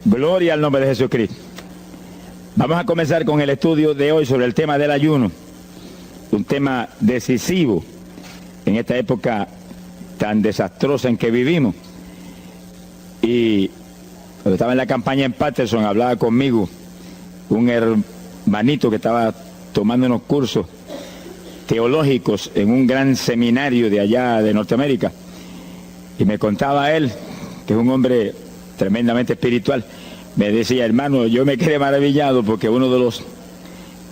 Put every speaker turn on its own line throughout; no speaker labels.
Gloria al nombre de Jesucristo. Vamos a comenzar con el estudio de hoy sobre el tema del ayuno, un tema decisivo en esta época tan desastrosa en que vivimos. Y cuando estaba en la campaña en Patterson, hablaba conmigo un hermanito que estaba tomando unos cursos teológicos en un gran seminario de allá de Norteamérica, y me contaba él, que es un hombre tremendamente espiritual, me decía: hermano, yo me quedé maravillado porque uno de los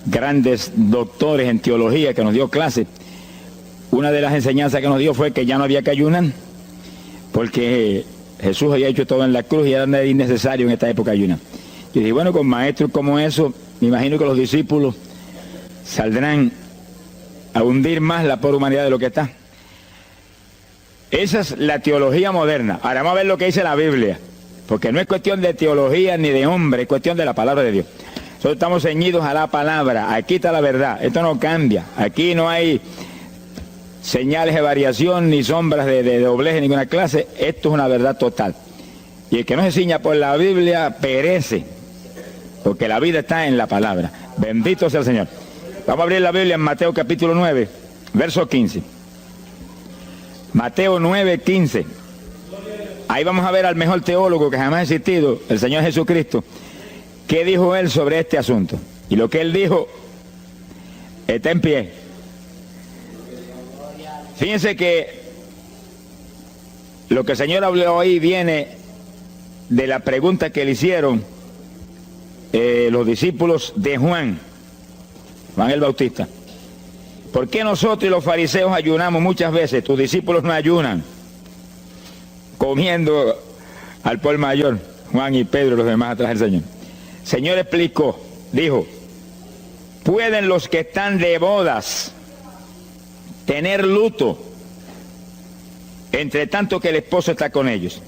grandes doctores en teología que nos dio clase, una de las enseñanzas que nos dio fue que ya no había que ayunar, porque Jesús había hecho todo en la cruz y era innecesario en esta época ayunar. Y dije, bueno, con maestros como eso, me imagino que los discípulos saldrán a hundir más la pobre humanidad de lo que está. Esa es la teología moderna. Ahora vamos a ver lo que dice la Biblia, porque no es cuestión de teología ni de hombre, es cuestión de la palabra de Dios. Nosotros estamos ceñidos a la palabra, aquí está la verdad, esto no cambia, aquí no hay señales de variación ni sombras de doblez de ninguna clase, esto es una verdad total. Y el que no se ciña por la Biblia perece, porque la vida está en la palabra. Bendito sea el Señor. Vamos a abrir la Biblia en Mateo capítulo 9, verso 15. Mateo 9, 15. Ahí vamos a ver al mejor teólogo que jamás ha existido, el Señor Jesucristo. ¿Qué dijo él sobre este asunto? Y lo que él dijo está en pie. Fíjense que lo que el Señor habló ahí viene de la pregunta que le hicieron los discípulos de Juan el Bautista. ¿Por qué nosotros y los fariseos ayunamos muchas veces? Tus discípulos no ayunan, comiendo al por mayor, Juan y Pedro y los demás atrás del Señor. El Señor explicó, dijo: ¿pueden los que están de bodas tener luto entre tanto que el esposo está con ellos?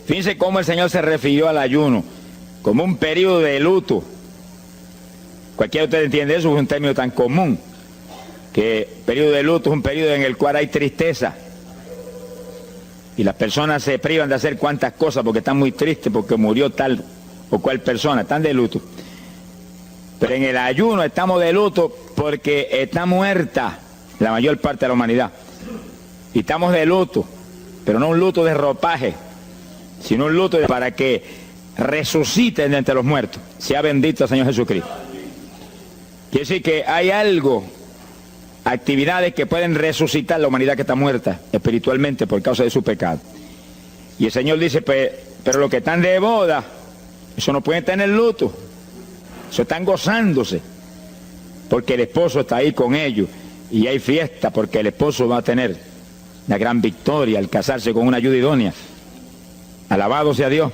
Fíjense cómo el Señor se refirió al ayuno como un periodo de luto. Cualquiera de ustedes entiende eso, es un término tan común, que periodo de luto es un periodo en el cual hay tristeza y las personas se privan de hacer cuantas cosas porque están muy tristes porque murió tal o cual persona, están de luto. Pero en el ayuno estamos de luto porque está muerta la mayor parte de la humanidad, y estamos de luto, pero no un luto de ropaje, sino un luto para que resuciten de entre los muertos. Sea bendito el Señor Jesucristo. Quiere decir que hay algo, actividades que pueden resucitar la humanidad que está muerta espiritualmente por causa de su pecado. Y el Señor dice, pero los que están de boda, eso no pueden tener luto, eso están gozándose, porque el esposo está ahí con ellos, y hay fiesta porque el esposo va a tener la gran victoria al casarse con una ayuda idónea. Alabado sea Dios.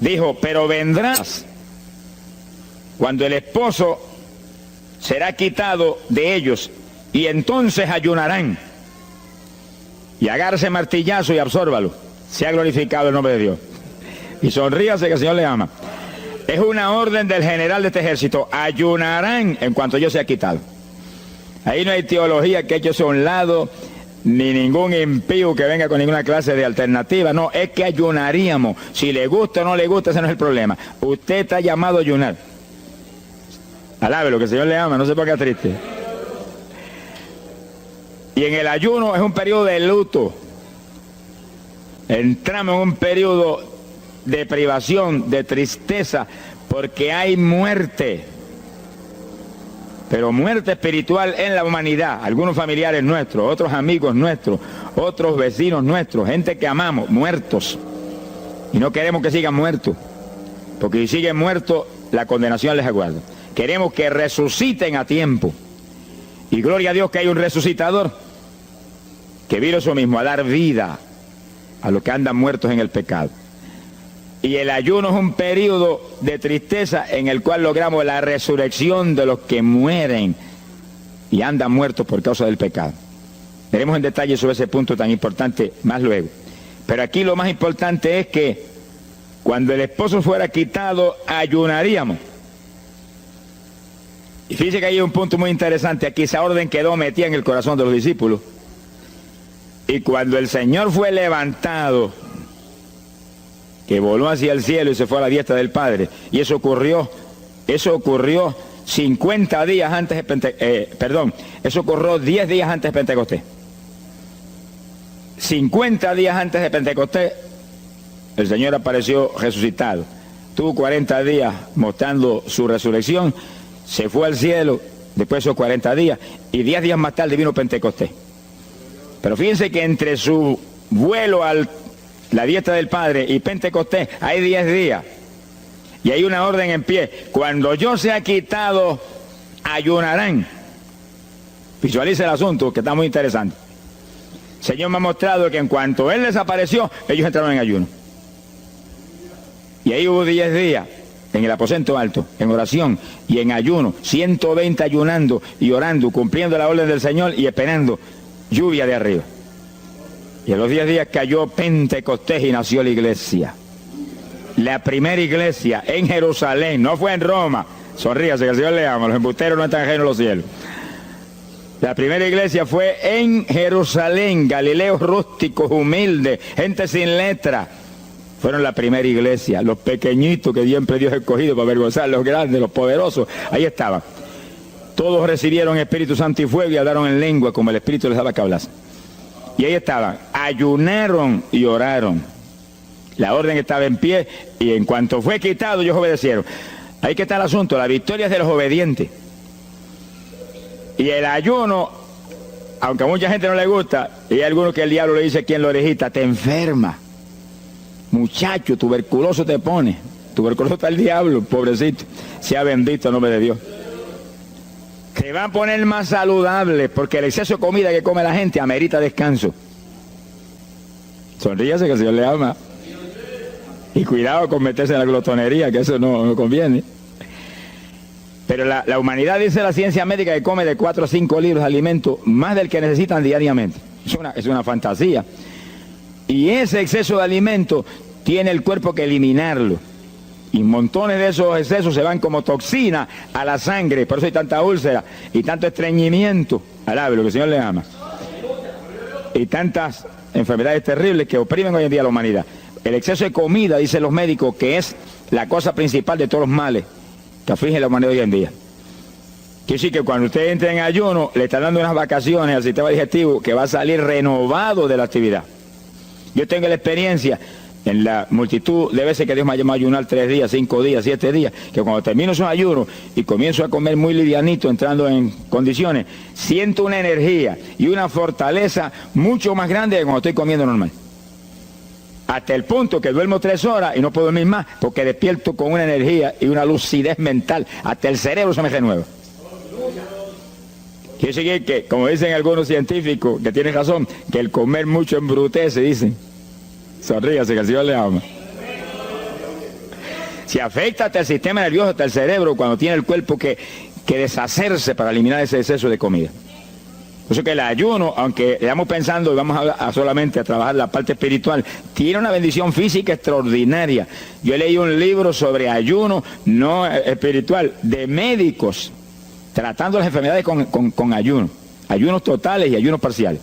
Dijo, pero vendrás cuando el esposo será quitado de ellos, y entonces ayunarán. Y agárrese martillazo y absórbalo. Sea glorificado el nombre de Dios. Y sonríase que el Señor le ama. Es una orden del general de este ejército. Ayunarán en cuanto yo sea quitado. Ahí no hay teología que eche a un lado, ni ningún impío que venga con ninguna clase de alternativa. No, es que ayunaríamos. Si le gusta o no le gusta, ese no es el problema. Usted está llamado a ayunar. Alábelo, que el Señor le ama, no se ponga triste. Y en el ayuno es un periodo de luto. Entramos en un periodo de privación, de tristeza, porque hay muerte. Pero muerte espiritual en la humanidad. Algunos familiares nuestros, otros amigos nuestros, otros vecinos nuestros, gente que amamos, muertos. Y no queremos que sigan muertos, porque si siguen muertos, la condenación les aguarda. Queremos que resuciten a tiempo. Y gloria a Dios que hay un resucitador que vino eso mismo, a dar vida a los que andan muertos en el pecado. Y el ayuno es un periodo de tristeza en el cual logramos la resurrección de los que mueren y andan muertos por causa del pecado. Veremos en detalle sobre ese punto tan importante más luego. Pero aquí lo más importante es que cuando el esposo fuera quitado, ayunaríamos. Y fíjense que hay un punto muy interesante aquí. Esa orden quedó metida en el corazón de los discípulos. Y cuando el Señor fue levantado, que voló hacia el cielo y se fue a la diestra del Padre. Y eso ocurrió 50 días antes de Pentecostés. Eso ocurrió 10 días antes de Pentecostés. 50 días antes de Pentecostés, el Señor apareció resucitado. Tuvo 40 días mostrando su resurrección, se fue al cielo, después de esos 40 días, y 10 días más tarde vino Pentecostés. Pero fíjense que entre su vuelo a la diestra del Padre y Pentecostés hay 10 días. Y hay una orden en pie. Cuando yo sea quitado, ayunarán. Visualice el asunto, que está muy interesante. El Señor me ha mostrado que en cuanto Él desapareció, ellos entraron en ayuno. Y ahí hubo 10 días en el aposento alto, en oración y en ayuno, 120 ayunando y orando, cumpliendo la orden del Señor y esperando lluvia de arriba. Y en los 10 días cayó Pentecostés y nació la iglesia. La primera iglesia en Jerusalén, no fue en Roma. Sonríase, que el Señor le ama, los embusteros no están ajenos a los cielos. La primera iglesia fue en Jerusalén, galileos rústicos, humildes, gente sin letra. Fueron la primera iglesia, los pequeñitos que siempre Dios ha escogido para avergonzar, los grandes, los poderosos, ahí estaban. Todos recibieron Espíritu Santo y fuego y hablaron en lengua como el Espíritu les daba que hablasen. Y ahí estaban, ayunaron y oraron. La orden estaba en pie y en cuanto fue quitado ellos obedecieron. Ahí que está el asunto, la victoria es de los obedientes. Y el ayuno, aunque a mucha gente no le gusta, y hay algunos que el diablo le dice aquí en la orejita, te enferma. Muchacho, tuberculoso te pone. Tuberculoso está el diablo, pobrecito. Sea bendito el nombre de Dios. Te va a poner más saludable, porque el exceso de comida que come la gente amerita descanso. Sonríase que el Señor le ama. Y cuidado con meterse en la glotonería, que eso no conviene. Pero la humanidad, dice la ciencia médica, que come de 4 a 5 libros de alimento, más del que necesitan diariamente. Es una fantasía. Y ese exceso de alimento tiene el cuerpo que eliminarlo. Y montones de esos excesos se van como toxina a la sangre. Por eso hay tanta úlcera y tanto estreñimiento. Alabe lo que el Señor le ama. Y tantas enfermedades terribles que oprimen hoy en día a la humanidad. El exceso de comida, dicen los médicos, que es la cosa principal de todos los males que aflige la humanidad hoy en día. Quiere decir que cuando usted entre en ayuno, le está dando unas vacaciones al sistema digestivo que va a salir renovado de la actividad. Yo tengo la experiencia en la multitud de veces que Dios me ha llamado a ayunar 3 días, 5 días, 7 días, que cuando termino esos ayunos y comienzo a comer muy livianito, entrando en condiciones, siento una energía y una fortaleza mucho más grande que cuando estoy comiendo normal. Hasta el punto que duermo 3 horas y no puedo dormir más, porque despierto con una energía y una lucidez mental. Hasta el cerebro se me renueva. Quiere decir que, como dicen algunos científicos, que tienen razón, que el comer mucho embrutece, dicen. Sonríase, que el Señor le ama. Si afecta hasta el sistema nervioso, hasta el cerebro, cuando tiene el cuerpo que deshacerse para eliminar ese exceso de comida. Por eso que el ayuno, aunque estamos pensando y vamos a solamente a trabajar la parte espiritual, tiene una bendición física extraordinaria. Yo leí un libro sobre ayuno, no espiritual, de médicos, tratando las enfermedades con ayuno. Ayunos totales y ayunos parciales.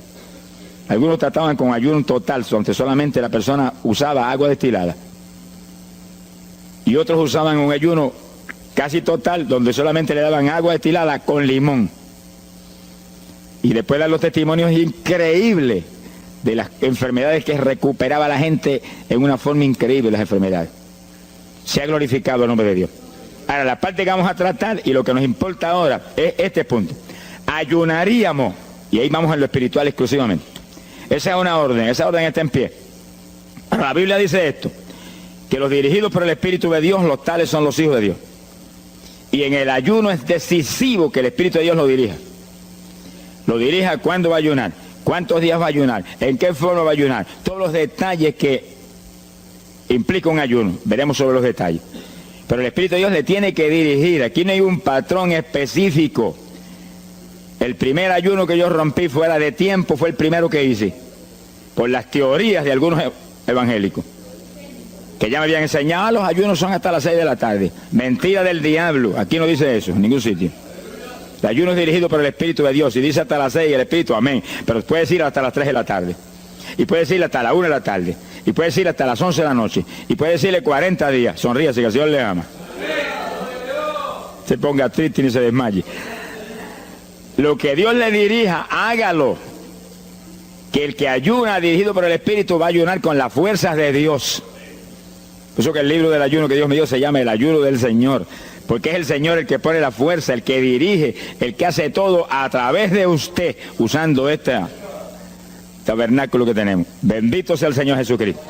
Algunos trataban con ayuno total, donde solamente la persona usaba agua destilada. Y otros usaban un ayuno casi total, donde solamente le daban agua destilada con limón. Y después dan los testimonios increíbles de las enfermedades que recuperaba la gente en una forma increíble, las enfermedades. Se ha glorificado el nombre de Dios. Ahora, la parte que vamos a tratar y lo que nos importa ahora es este punto. Ayunaríamos, y ahí vamos en lo espiritual exclusivamente. Esa es una orden, esa orden está en pie. La Biblia dice esto, que los dirigidos por el Espíritu de Dios, los tales son los hijos de Dios. Y en el ayuno es decisivo que el Espíritu de Dios lo dirija. Lo dirija cuándo va a ayunar, cuántos días va a ayunar, en qué forma va a ayunar, todos los detalles que implica un ayuno, veremos sobre los detalles. Pero el Espíritu de Dios le tiene que dirigir, aquí no hay un patrón específico. El primer ayuno que yo rompí fuera de tiempo fue el primero que hice, por las teorías de algunos evangélicos, que ya me habían enseñado, los ayunos son hasta las 6 de la tarde. Mentira del diablo, aquí no dice eso, en ningún sitio. El ayuno es dirigido por el Espíritu de Dios, y dice hasta las 6 el Espíritu, amén, pero puede decir hasta las 3 de la tarde, y puede decir hasta la 1 de la tarde, y puede decirle hasta las 11 de la noche, y puede decirle 40 días, sonríase que el Señor le ama. Se ponga triste ni se desmaye. Lo que Dios le dirija, hágalo. Que el que ayuna dirigido por el Espíritu va a ayunar con las fuerzas de Dios. Por eso que el libro del ayuno que Dios me dio se llama el ayuno del Señor. Porque es el Señor el que pone la fuerza, el que dirige, el que hace todo a través de usted, usando este tabernáculo que tenemos. Bendito sea el Señor Jesucristo.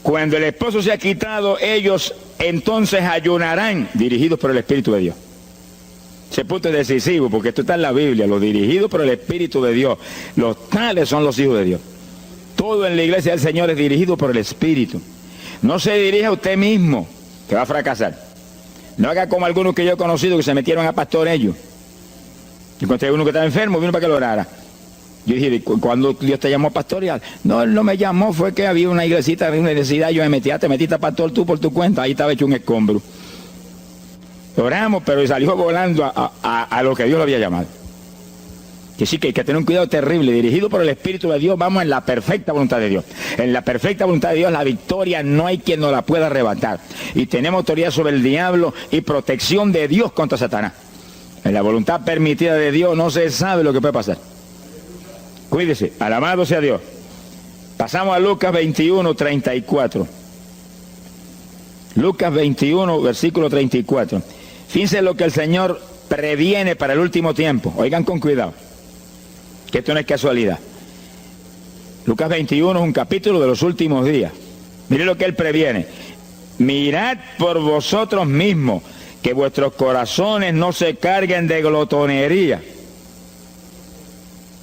Cuando el esposo se ha quitado, ellos entonces ayunarán, dirigidos por el Espíritu de Dios. Ese punto es decisivo, porque esto está en la Biblia, los dirigidos por el Espíritu de Dios. Los tales son los hijos de Dios. Todo en la iglesia del Señor es dirigido por el Espíritu. No se dirija a usted mismo, que va a fracasar. No haga como algunos que yo he conocido que se metieron a pastor ellos. Yo encontré uno que estaba enfermo, vino para que lo orara. Yo dije, ¿cuándo Dios te llamó a pastorear? No, Él no me llamó, fue que había una iglesita, había una necesidad, yo me metí, te metiste a pastor tú por tu cuenta, ahí estaba hecho un escombro. Oramos, pero salió volando a lo que Dios lo había llamado. Que sí, que hay que tener un cuidado terrible, dirigido por el Espíritu de Dios, vamos en la perfecta voluntad de Dios. En la perfecta voluntad de Dios, la victoria no hay quien nos la pueda arrebatar. Y tenemos autoridad sobre el diablo y protección de Dios contra Satanás. En la voluntad permitida de Dios no se sabe lo que puede pasar. Cuídese, alabado sea Dios. Pasamos a Lucas 21, 34. Lucas 21, versículo 34. Fíjense lo que el Señor previene para el último tiempo. Oigan con cuidado, que esto no es casualidad. Lucas 21 es un capítulo de los últimos días. Miren lo que Él previene. Mirad por vosotros mismos, que vuestros corazones no se carguen de glotonería.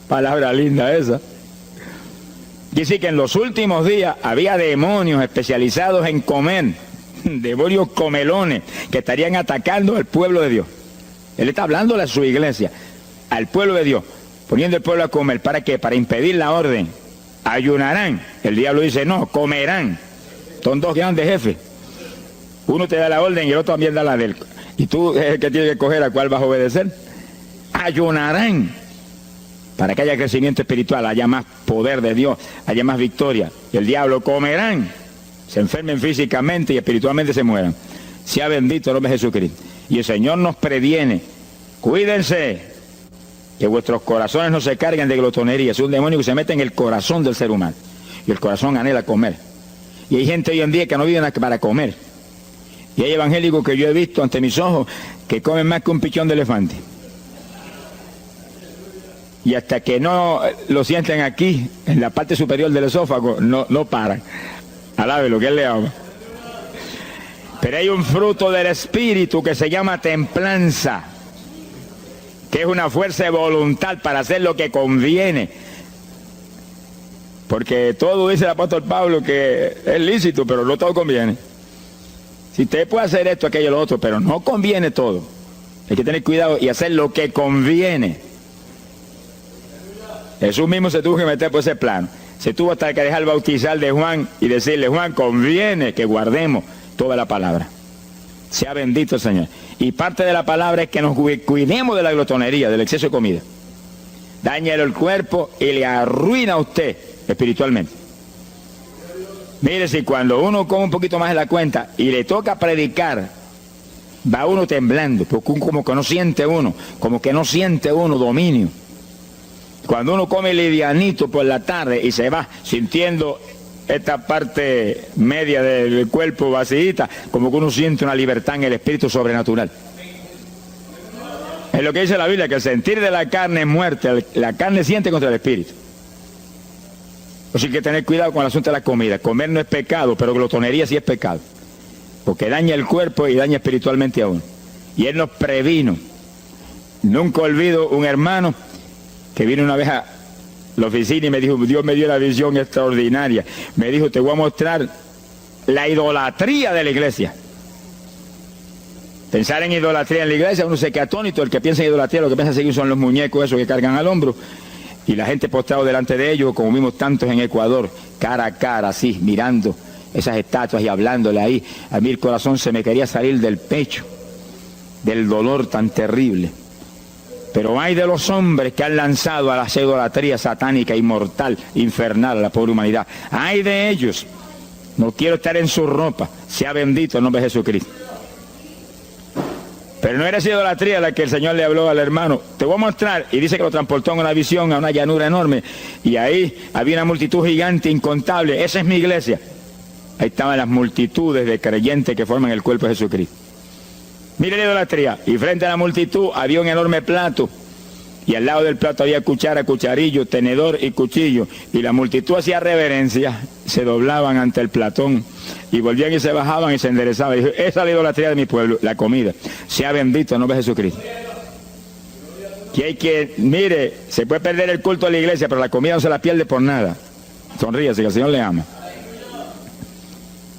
Palabra linda esa. Dice que en los últimos días había demonios especializados en comer, demonios comelones que estarían atacando al pueblo de Dios. Él está hablándole a su iglesia, al pueblo de Dios, poniendo al pueblo a comer. ¿Para qué? Para impedir la orden. Ayunarán. El diablo dice, no, comerán. Son dos grandes jefes. Uno te da la orden y el otro también da la de él. Y tú es el que tienes que escoger a cuál vas a obedecer. Ayunarán. Para que haya crecimiento espiritual, haya más poder de Dios, haya más victoria. Y el diablo comerán. Se enfermen físicamente y espiritualmente se mueran. Sea bendito el nombre de Jesucristo. Y el Señor nos previene. Cuídense, que vuestros corazones no se carguen de glotonería. Es un demonio que se mete en el corazón del ser humano. Y el corazón anhela comer. Y hay gente hoy en día que no vive para comer. Y hay evangélicos que yo he visto ante mis ojos que comen más que un pichón de elefante. Y hasta que no lo sienten aquí, en la parte superior del esófago, no paran. Alabe lo que Él le ama. Pero hay un fruto del Espíritu que se llama templanza, que es una fuerza de voluntad para hacer lo que conviene. Porque todo dice el apóstol Pablo que es lícito, pero no todo conviene. Si usted puede hacer esto, aquello, lo otro, pero no conviene todo. Hay que tener cuidado y hacer lo que conviene. Jesús mismo se tuvo que meter por ese plano. Se tuvo hasta que dejar bautizar de Juan y decirle, Juan, conviene que guardemos toda la palabra. Sea bendito el Señor. Y parte de la palabra es que nos cuidemos de la glotonería, del exceso de comida. Daña el cuerpo y le arruina a usted espiritualmente. Mire, si cuando uno come un poquito más de la cuenta y le toca predicar, va uno temblando, porque como que no siente uno dominio. Cuando uno come livianito por la tarde y se va sintiendo esta parte media del cuerpo vacíita, como que uno siente una libertad en el espíritu sobrenatural. Es lo que dice la Biblia, que el sentir de la carne es muerte, la carne siente contra el espíritu. Así que tener cuidado con el asunto de la comida. Comer no es pecado, pero glotonería sí es pecado. Porque daña el cuerpo y daña espiritualmente a uno. Y Él nos previno. Nunca olvido un hermano que vino una vez a la oficina y me dijo, Dios me dio la visión extraordinaria. Me dijo, te voy a mostrar la idolatría de la iglesia. Pensar en idolatría en la iglesia, uno se queda atónito. El que piensa en idolatría, lo que piensa seguir son los muñecos esos que cargan al hombro. Y la gente postrado delante de ellos, como vimos tantos en Ecuador, cara a cara, así, mirando esas estatuas y hablándole ahí. A mí el corazón se me quería salir del pecho, del dolor tan terrible. Pero hay de los hombres que han lanzado a la idolatría satánica, inmortal, infernal a la pobre humanidad. Hay de ellos. No quiero estar en su ropa. Sea bendito el nombre de Jesucristo. Pero no era esa idolatría la que el Señor le habló al hermano. Te voy a mostrar. Y dice que lo transportó en una visión a una llanura enorme. Y ahí había una multitud gigante, incontable. Esa es mi iglesia. Ahí estaban las multitudes de creyentes que forman el cuerpo de Jesucristo. Mire la idolatría. Y frente a la multitud había un enorme plato. Y al lado del plato había cuchara, cucharillo, tenedor y cuchillo. Y la multitud hacía reverencia, se doblaban ante el platón. Y volvían y se bajaban y se enderezaban. Y dijo, esa es la idolatría de mi pueblo, la comida. Sea bendito el nombre de Jesucristo. Que hay que, mire, se puede perder el culto de la iglesia, pero la comida no se la pierde por nada. Sonríase, que el Señor le ama.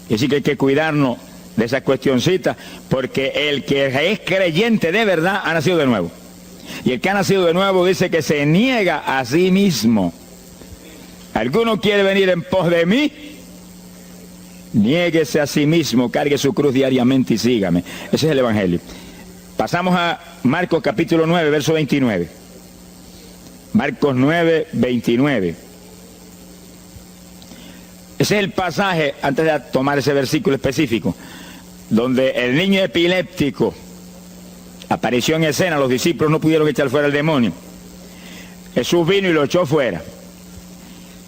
Y así que hay que cuidarnos de esas cuestioncitas, porque el que es creyente de verdad ha nacido de nuevo. Y el que ha nacido de nuevo dice que se niega a sí mismo. ¿Alguno quiere venir en pos de mí? Niéguese a sí mismo, cargue su cruz diariamente y sígame. Ese es el Evangelio. Pasamos a Marcos capítulo 9, verso 29. Marcos 9, 29. Ese es el pasaje, antes de tomar ese versículo específico, donde el niño epiléptico apareció en escena. Los discípulos no pudieron echar fuera el demonio. Jesús vino y lo echó fuera.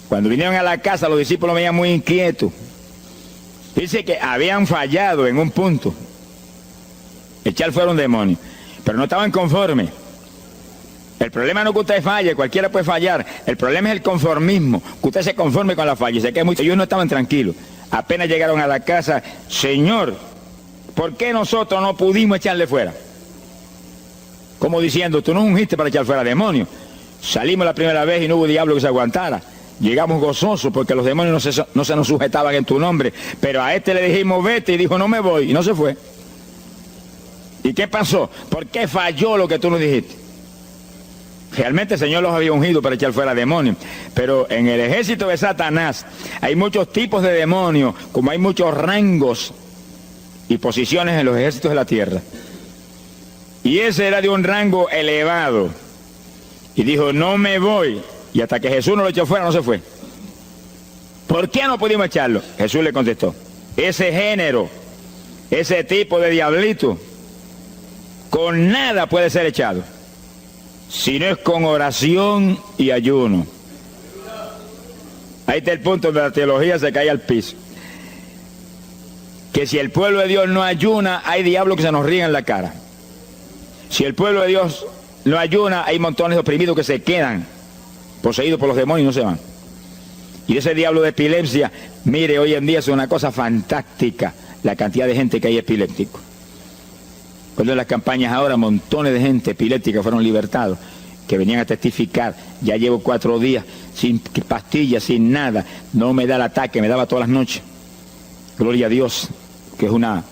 Cuando vinieron a la casa, los discípulos veían muy inquietos. Dice que habían fallado en un punto, echar fuera un demonio, pero no estaban conformes. El problema no es que usted falle, cualquiera puede fallar. El problema es el conformismo, que usted se conforme con la falla. Sé que ellos no estaban tranquilos. Apenas llegaron a la casa, Señor, ¿por qué nosotros no pudimos echarle fuera? Como diciendo, tú no ungiste para echar fuera demonios. Salimos la primera vez y no hubo diablo que se aguantara. Llegamos gozosos porque los demonios no se nos sujetaban en tu nombre. Pero a este le dijimos, vete, y dijo, no me voy, y no se fue. ¿Y qué pasó? ¿Por qué falló lo que tú nos dijiste? Realmente el Señor los había ungido para echar fuera demonios. Pero en el ejército de Satanás hay muchos tipos de demonios, como hay muchos rangos y posiciones en los ejércitos de la tierra. Y ese era de un rango elevado. Y dijo, no me voy. Y hasta que Jesús no lo echó fuera, no se fue. ¿Por qué no pudimos echarlo? Jesús le contestó, ese género, ese tipo de diablito, con nada puede ser echado, si no es con oración y ayuno. Ahí está el punto donde la teología se cae al piso. Que si el pueblo de Dios no ayuna, hay diablos que se nos ríen en la cara. Si el pueblo de Dios no ayuna, hay montones de oprimidos que se quedan poseídos por los demonios y no se van. Y ese diablo de epilepsia, mire, hoy en día es una cosa fantástica la cantidad de gente que hay epiléptico. Cuando en las campañas ahora, montones de gente epiléptica fueron libertados, que venían a testificar, ya llevo 4 días sin pastillas, sin nada, no me da el ataque, me daba todas las noches. Gloria a Dios, que es una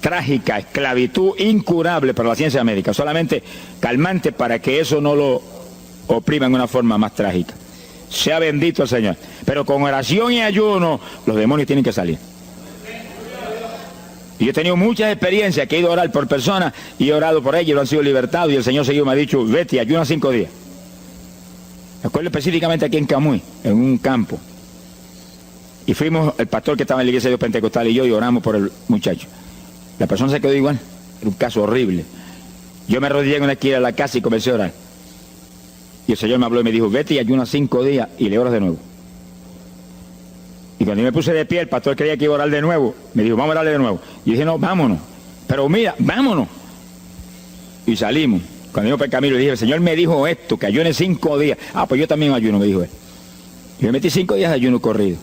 trágica esclavitud incurable para la ciencia médica, solamente calmante para que eso no lo oprima en una forma más trágica. Sea bendito el Señor. Pero con oración y ayuno, los demonios tienen que salir. Y yo he tenido muchas experiencias que he ido a orar por personas y he orado por ellos y lo han sido libertados, y el Señor seguido me ha dicho, vete, ayuna 5 días. Me acuerdo específicamente aquí en Camuy, en un campo. Y fuimos, el pastor que estaba en la iglesia de Dios Pentecostal y yo, y oramos por el muchacho. La persona se quedó igual. Era un caso horrible. Yo me arrodillé en una esquina de la casa y comencé a orar. Y el Señor me habló y me dijo, vete y ayuna 5 días y le oras de nuevo. Y cuando yo me puse de pie, el pastor creía que iba a orar de nuevo. Me dijo, vamos a orarle de nuevo. Y dije, no, vámonos. Pero mira, vámonos. Y salimos. Cuando yo por el camino le dije, el Señor me dijo esto, que ayune 5 días. Ah, pues yo también ayuno, me dijo él. Y me metí 5 días de ayuno corrido.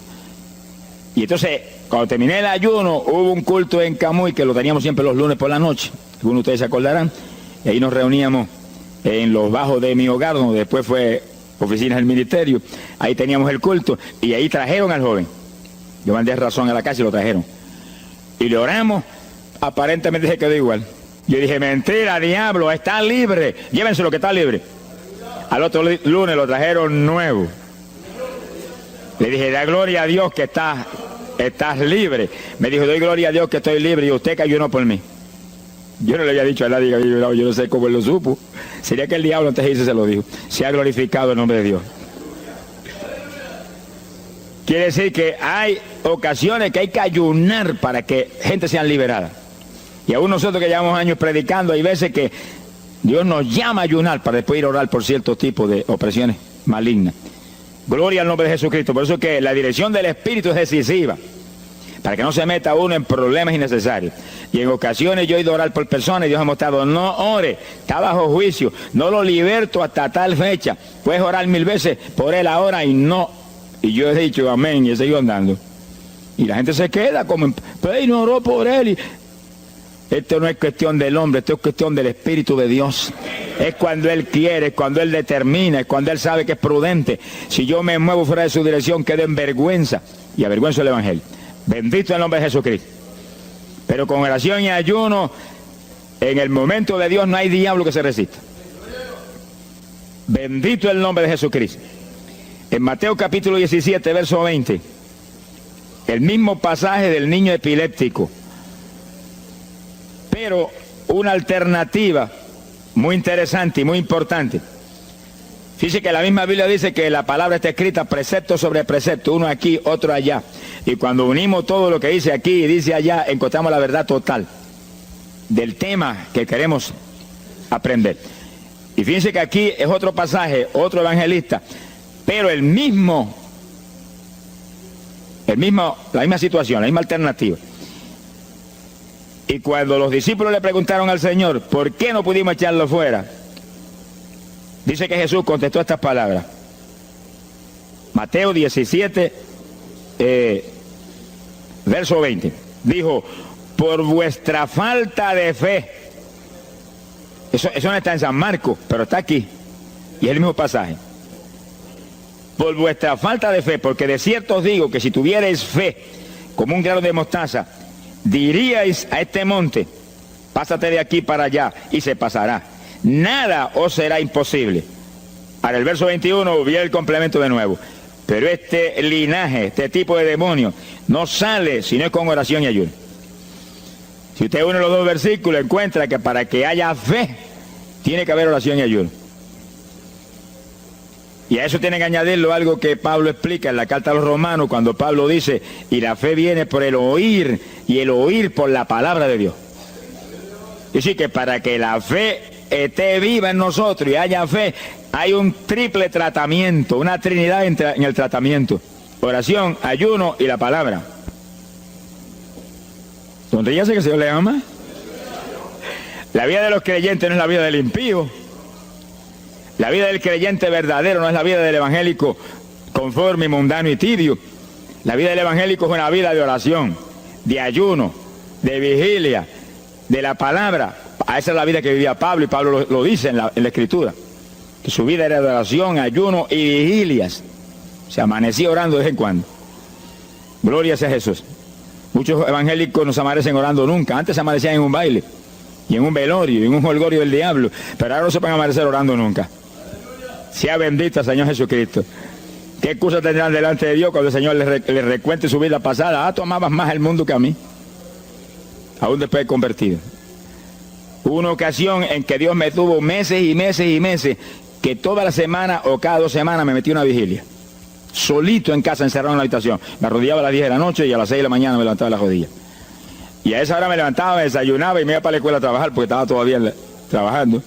Y entonces, cuando terminé el ayuno, hubo un culto en Camuy, que lo teníamos siempre los lunes por la noche. Algunos de ustedes se acordarán. Y ahí nos reuníamos en los bajos de mi hogar, donde después fue oficinas del ministerio. Ahí teníamos el culto y ahí trajeron al joven. Yo mandé razón a la casa y lo trajeron. Y le oramos, aparentemente se quedó igual. Yo dije, mentira, diablo, está libre. Llévenselo que está libre. Al otro lunes lo trajeron nuevo. Le dije, da gloria a Dios que estás libre. Me dijo, doy gloria a Dios que estoy libre y usted que ayunó por mí. Yo no le había dicho a nadie que había ayunado, yo no sé cómo él lo supo. Sería que el diablo antes de irse se lo dijo. Se ha glorificado el nombre de Dios. Quiere decir que hay ocasiones que hay que ayunar para que gente sea liberada. Y aún nosotros que llevamos años predicando, hay veces que Dios nos llama a ayunar para después ir a orar por ciertos tipos de opresiones malignas. Gloria al nombre de Jesucristo. Por eso es que la dirección del Espíritu es decisiva, para que no se meta uno en problemas innecesarios. Y en ocasiones yo he ido a orar por personas y Dios ha mostrado, no ore, está bajo juicio, no lo liberto hasta tal fecha. Puedes orar 1000 veces por él ahora y no. Y yo he dicho amén y he seguido andando. Y la gente se queda como, pues no oró por él. Y esto no es cuestión del hombre, esto es cuestión del Espíritu de Dios. Es cuando Él quiere, es cuando Él determina, es cuando Él sabe que es prudente. Si yo me muevo fuera de su dirección, quedo en vergüenza y avergüenzo el Evangelio. Bendito el nombre de Jesucristo. Pero con oración y ayuno, en el momento de Dios no hay diablo que se resista. Bendito el nombre de Jesucristo. En Mateo capítulo 17, verso 20, el mismo pasaje del niño epiléptico, pero una alternativa muy interesante y muy importante. Fíjese que la misma Biblia dice que la palabra está escrita precepto sobre precepto, uno aquí, otro allá. Y cuando unimos todo lo que dice aquí y dice allá, encontramos la verdad total del tema que queremos aprender. Y fíjense que aquí es otro pasaje, otro evangelista, pero la misma situación, la misma alternativa. Y cuando los discípulos le preguntaron al Señor, ¿por qué no pudimos echarlo fuera? Dice que Jesús contestó estas palabras. Mateo 17, verso 20. Dijo, por vuestra falta de fe. Eso no está en San Marcos, pero está aquí. Y es el mismo pasaje. Por vuestra falta de fe, porque de cierto os digo que si tuvierais fe como un grano de mostaza, diríais a este monte, pásate de aquí para allá, y se pasará. Nada os será imposible. Para el verso 21 viene el complemento de nuevo. Pero este linaje, este tipo de demonio, no sale si no es con oración y ayuno. Si usted une los dos versículos, encuentra que para que haya fe, tiene que haber oración y ayuno. Y a eso tiene que añadirlo algo que Pablo explica en la carta a los Romanos, cuando Pablo dice, y la fe viene por el oír, y el oír por la palabra de Dios. Y sí que para que la fe esté viva en nosotros y haya fe, hay un triple tratamiento, una trinidad en el tratamiento: oración, ayuno y la palabra. Sonríase que el Señor le ama. La vida de los creyentes no es la vida del impío. La vida del creyente verdadero no es la vida del evangélico conforme, mundano y tibio. La vida del evangélico es una vida de oración, de ayuno, de vigilia, de la palabra. Esa es la vida que vivía Pablo, y Pablo lo dice en la Escritura, que su vida era de oración, ayuno y vigilias. Se amanecía orando de vez en cuando. Gloria sea Jesús. Muchos evangélicos no se amanecen orando nunca. Antes se amanecían en un baile, y en un velorio, y en un holgorio del diablo, pero ahora no se van a amanecer orando nunca. Sea bendito el Señor Jesucristo. ¿Qué excusa tendrán delante de Dios cuando el Señor les recuente su vida pasada? Tú amabas más el mundo que a mí, aún después de convertido. Hubo una ocasión en que Dios me tuvo meses y meses y meses, que toda la semana o cada 2 semanas me metí una vigilia. Solito en casa, encerrado en la habitación. Me arrodillaba a las 10 de la noche y a las 6 de la mañana me levantaba las rodillas. Y a esa hora me levantaba, me desayunaba y me iba para la escuela a trabajar, porque estaba todavía trabajando.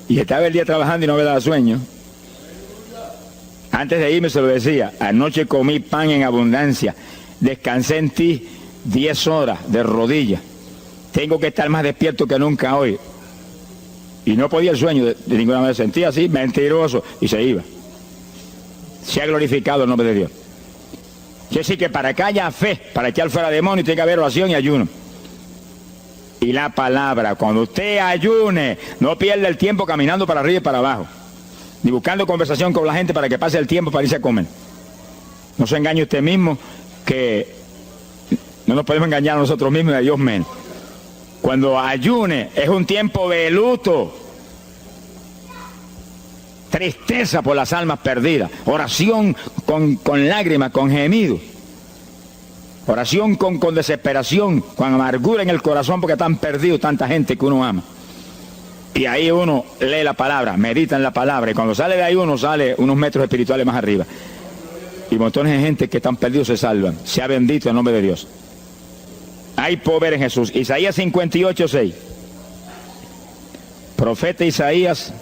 Y estaba el día trabajando y no me daba sueño. Antes de irme se lo decía, anoche comí pan en abundancia, descansé en ti 10 horas de rodillas. Tengo que estar más despierto que nunca hoy. Y no podía el sueño de ninguna manera, sentía así, mentiroso, y se iba. Se ha glorificado el nombre de Dios. Quiere decir que para que haya fe, para echar fuera demonios, tiene que haber oración y ayuno. Y la palabra, cuando usted ayune, no pierda el tiempo caminando para arriba y para abajo, ni buscando conversación con la gente para que pase el tiempo para irse a comer. No se engañe usted mismo, que no nos podemos engañar a nosotros mismos y a Dios menos. Cuando ayune es un tiempo de luto, tristeza por las almas perdidas, oración con lágrimas, con gemidos, oración con desesperación, con amargura en el corazón porque están perdidos tanta gente que uno ama. Y ahí uno lee la palabra, medita en la palabra, y cuando sale de ahí uno sale unos metros espirituales más arriba. Y montones de gente que están perdidos se salvan. Sea bendito el nombre de Dios. Hay poder en Jesús. Isaías 58:6. Profeta Isaías,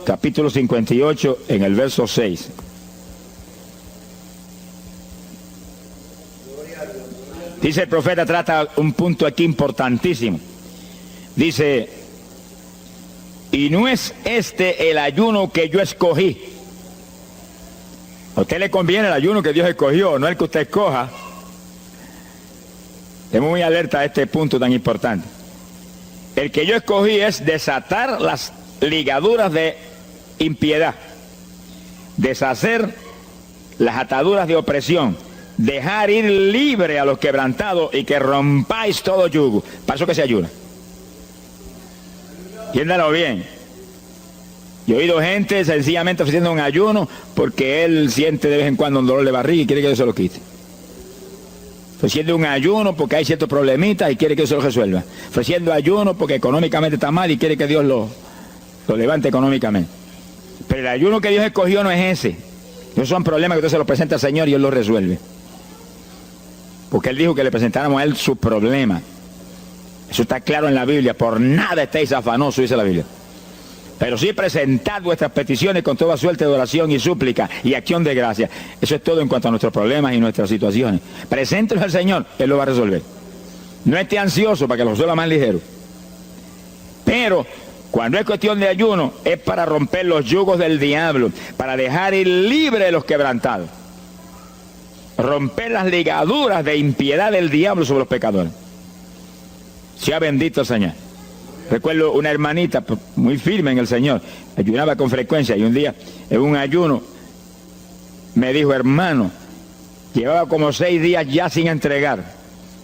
capítulo 58, en el verso 6. Dice el profeta, trata un punto aquí importantísimo. Dice, y no es este el ayuno que yo escogí. A usted le conviene el ayuno que Dios escogió, no el que usted escoja. Estemos muy alerta a este punto tan importante. El que yo escogí es desatar las ligaduras de impiedad, deshacer las ataduras de opresión, dejar ir libre a los quebrantados y que rompáis todo yugo. Para eso que se ayuna. Entiéndalo bien. Yo he oído gente sencillamente ofreciendo un ayuno porque él siente de vez en cuando un dolor de barriga y quiere que Dios se lo quite. Ofreciendo un ayuno porque hay ciertos problemitas y quiere que Dios se lo resuelva. Ofreciendo ayuno porque económicamente está mal y quiere que Dios lo levante económicamente. Pero el ayuno que Dios escogió no es ese. Esos son problemas que usted se los presenta al Señor y Él los resuelve. Porque Él dijo que le presentáramos a Él sus problemas. Eso está claro en la Biblia. Por nada estéis afanosos, dice la Biblia. Pero sí presentad vuestras peticiones con toda suerte de oración y súplica y acción de gracia. Eso es todo en cuanto a nuestros problemas y nuestras situaciones. Preséntelos al Señor, Él lo va a resolver. No esté ansioso para que lo resuelva más ligero. Pero cuando es cuestión de ayuno, es para romper los yugos del diablo, para dejar ir libre a los quebrantados. Romper las ligaduras de impiedad del diablo sobre los pecadores. Sea bendito el Señor. Recuerdo una hermanita muy firme en el Señor, ayunaba con frecuencia y un día en un ayuno me dijo, hermano, llevaba como 6 días ya sin entregar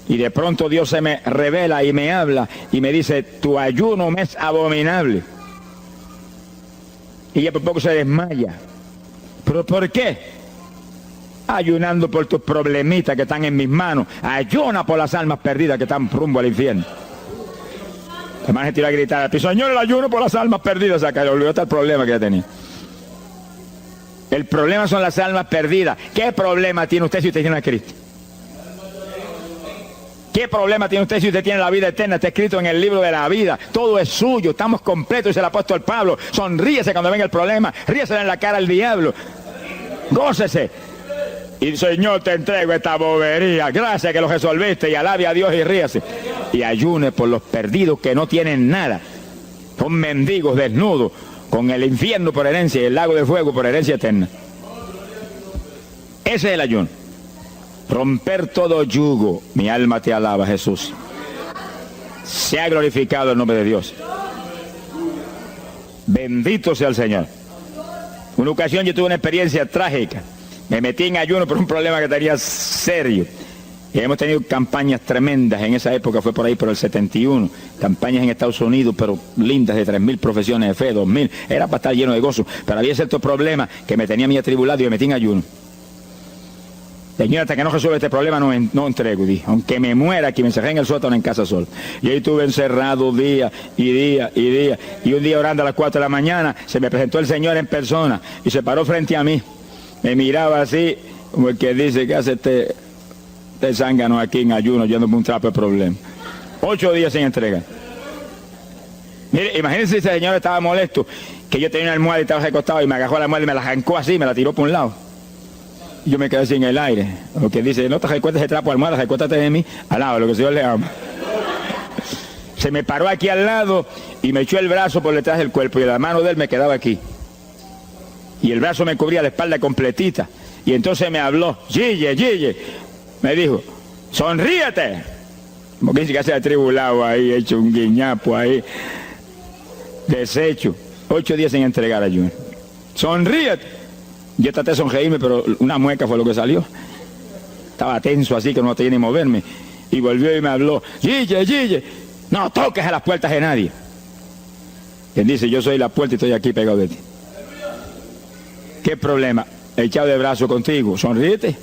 y de pronto Dios se me revela y me habla y me dice, tu ayuno me es abominable. Y ella por poco se desmaya. ¿Pero por qué? Ayunando por tus problemitas que están en mis manos. Ayuna por las almas perdidas que están rumbo al infierno. La hermana se tiró a gritar, Señor, el ayuno por las almas perdidas. O sea, que le olvidó hasta el problema que ya tenía. El problema son las almas perdidas. ¿Qué problema tiene usted si usted tiene a Cristo? ¿Qué problema tiene usted si usted tiene la vida eterna? Está escrito en el libro de la vida. Todo es suyo, estamos completos, dice el apóstol Pablo. Sonríese cuando venga el problema, ríese en la cara al diablo. Gócese. Y Señor, te entrego esta bobería. Gracias que lo resolviste y alabe a Dios y ríase. Y ayune por los perdidos que no tienen nada. Son mendigos desnudos, con el infierno por herencia y el lago de fuego por herencia eterna. Ese es el ayuno. Romper todo yugo. Mi alma te alaba, Jesús. Sea glorificado el nombre de Dios. Bendito sea el Señor. Una ocasión yo tuve una experiencia trágica. Me metí en ayuno por un problema que tenía serio. Y hemos tenido campañas tremendas. En esa época fue por ahí por el 71. Campañas en Estados Unidos, pero lindas, de 3.000 profesiones de fe, 2.000. Era para estar lleno de gozo. Pero había ciertos problemas que me tenía muy atribulado y me metí en ayuno. Señor, hasta que no resuelva este problema no entrego. Dije, aunque me muera aquí, me encerré en el sótano en casa solo. Y ahí estuve encerrado día y día y día. Y un día orando a las 4 de la mañana, se me presentó el Señor en persona y se paró frente a mí. Me miraba así, como el que dice, ¿qué hace este zángano aquí en ayuno, yéndome un trapo de problema? 8 días sin entrega. Mire, imagínense si ese señor estaba molesto, que yo tenía una almohada y estaba recostado y me agarró la almohada y me la arrancó así, me la tiró por un lado. Y yo me quedé sin el aire. Lo que dice, no te recuestes ese trapo de almohada, recuéstate de mí al lado, lo que el Señor le ama. Se me paró aquí al lado y me echó el brazo por detrás del cuerpo y la mano de él me quedaba aquí. Y el brazo me cubría la espalda completita. Y entonces me habló, Gille, me dijo, sonríete. Como que dice que se ha atribulado ahí, hecho un guiñapo ahí, deshecho. 8 días sin entregar ayuno. Sonríete. Yo traté de sonreírme, pero una mueca fue lo que salió. Estaba tenso así que no tenía ni moverme. Y volvió y me habló, Gille, no toques a las puertas de nadie. Él dice, yo soy la puerta y estoy aquí pegado de ti. ¿Qué problema? Echado de brazo contigo, sonríete.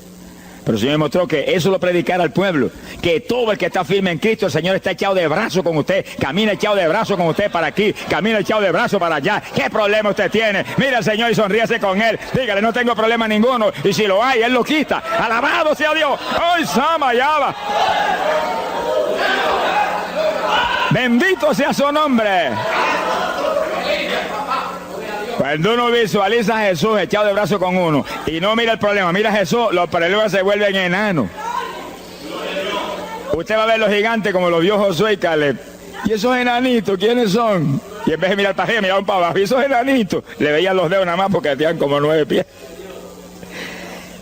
Pero el Señor me mostró que eso lo predicara al pueblo, que todo el que está firme en Cristo, el Señor está echado de brazo con usted, camina echado de brazo con usted para aquí, camina echado de brazo para allá. ¿Qué problema usted tiene? Mira al Señor y sonríese con Él, dígale, no tengo problema ninguno, y si lo hay, Él lo quita. Alabado sea Dios. ¡Ay, Sama Yaba! Bendito sea su nombre. Cuando uno visualiza a Jesús echado de brazo con uno y no mira el problema, mira a Jesús, los problemas se vuelven enanos. Usted va a ver los gigantes como los vio Josué y Caleb. ¿Y esos enanitos quiénes son? Y en vez de mirar para arriba, miraban para abajo. ¿Y esos enanitos? Le veían los dedos nada más porque tenían como 9 pies.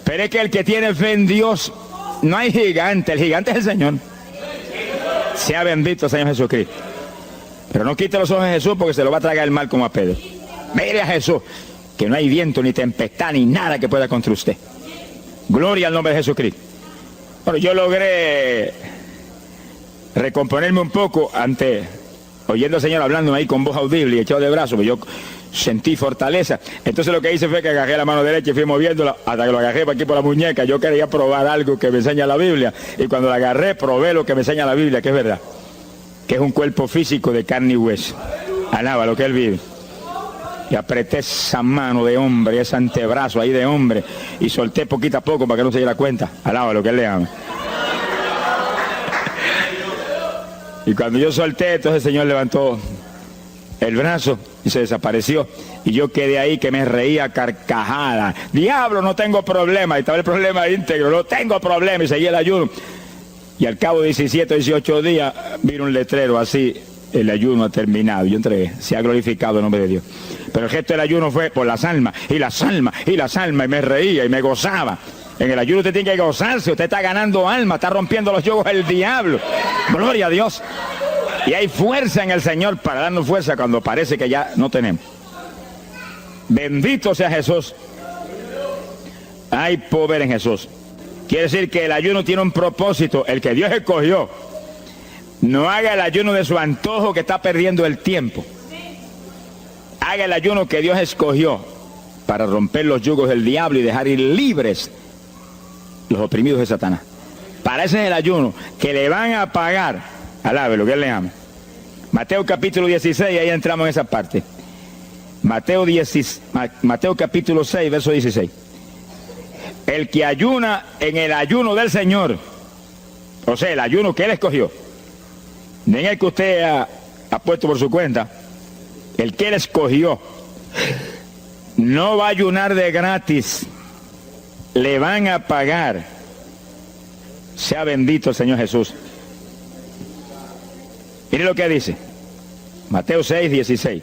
Pero es que el que tiene fe en Dios, no hay gigante, el gigante es el Señor. Sea bendito el Señor Jesucristo. Pero no quite los ojos de Jesús porque se lo va a tragar el mal como a Pedro. Mire a Jesús, que no hay viento, ni tempestad, ni nada que pueda contra usted. Gloria al nombre de Jesucristo. Bueno, yo logré recomponerme un poco oyendo al Señor hablando ahí con voz audible y echado de brazos, pues yo sentí fortaleza. Entonces lo que hice fue que agarré la mano derecha y fui moviéndola hasta que lo agarré por aquí por la muñeca. Yo quería probar algo que me enseña la Biblia, y cuando la agarré probé lo que me enseña la Biblia, que es verdad, que es un cuerpo físico de carne y hueso. Alaba lo que Él vive. Y apreté esa mano de hombre, ese antebrazo ahí de hombre, y solté poquito a poco para que no se diera cuenta. Alaba lo que Él le ama. Y cuando yo solté, entonces el Señor levantó el brazo y se desapareció. Y yo quedé ahí que me reía carcajada. Diablo, no tengo problema. Y estaba el problema íntegro, no tengo problema. Y seguí el ayuno. Y al cabo de 17 o 18 días, vino un letrero así: el ayuno ha terminado. Yo entregué, se ha glorificado el nombre de Dios. Pero el gesto del ayuno fue por las almas, y las almas, y las almas, y me reía y me gozaba. En el ayuno usted tiene que gozarse, usted está ganando alma, está rompiendo los yugos del diablo. Gloria a Dios. Y hay fuerza en el Señor para darnos fuerza cuando parece que ya no tenemos. Bendito sea Jesús. Hay poder en Jesús. Quiere decir que el ayuno tiene un propósito, el que Dios escogió. No haga el ayuno de su antojo, que está perdiendo el tiempo. Haga el ayuno que Dios escogió para romper los yugos del diablo y dejar ir libres los oprimidos de Satanás. Para ese es el ayuno que le van a pagar. Alabe lo que Él le ama. Mateo capítulo 16, ahí entramos en esa parte. Mateo capítulo 6, verso 16. El que ayuna en el ayuno del Señor, o sea, el ayuno que Él escogió, no en el que usted ha puesto por su cuenta, el que Él escogió, no va a ayunar de gratis, le van a pagar. Sea bendito el Señor Jesús. Mire lo que dice Mateo 6, 16.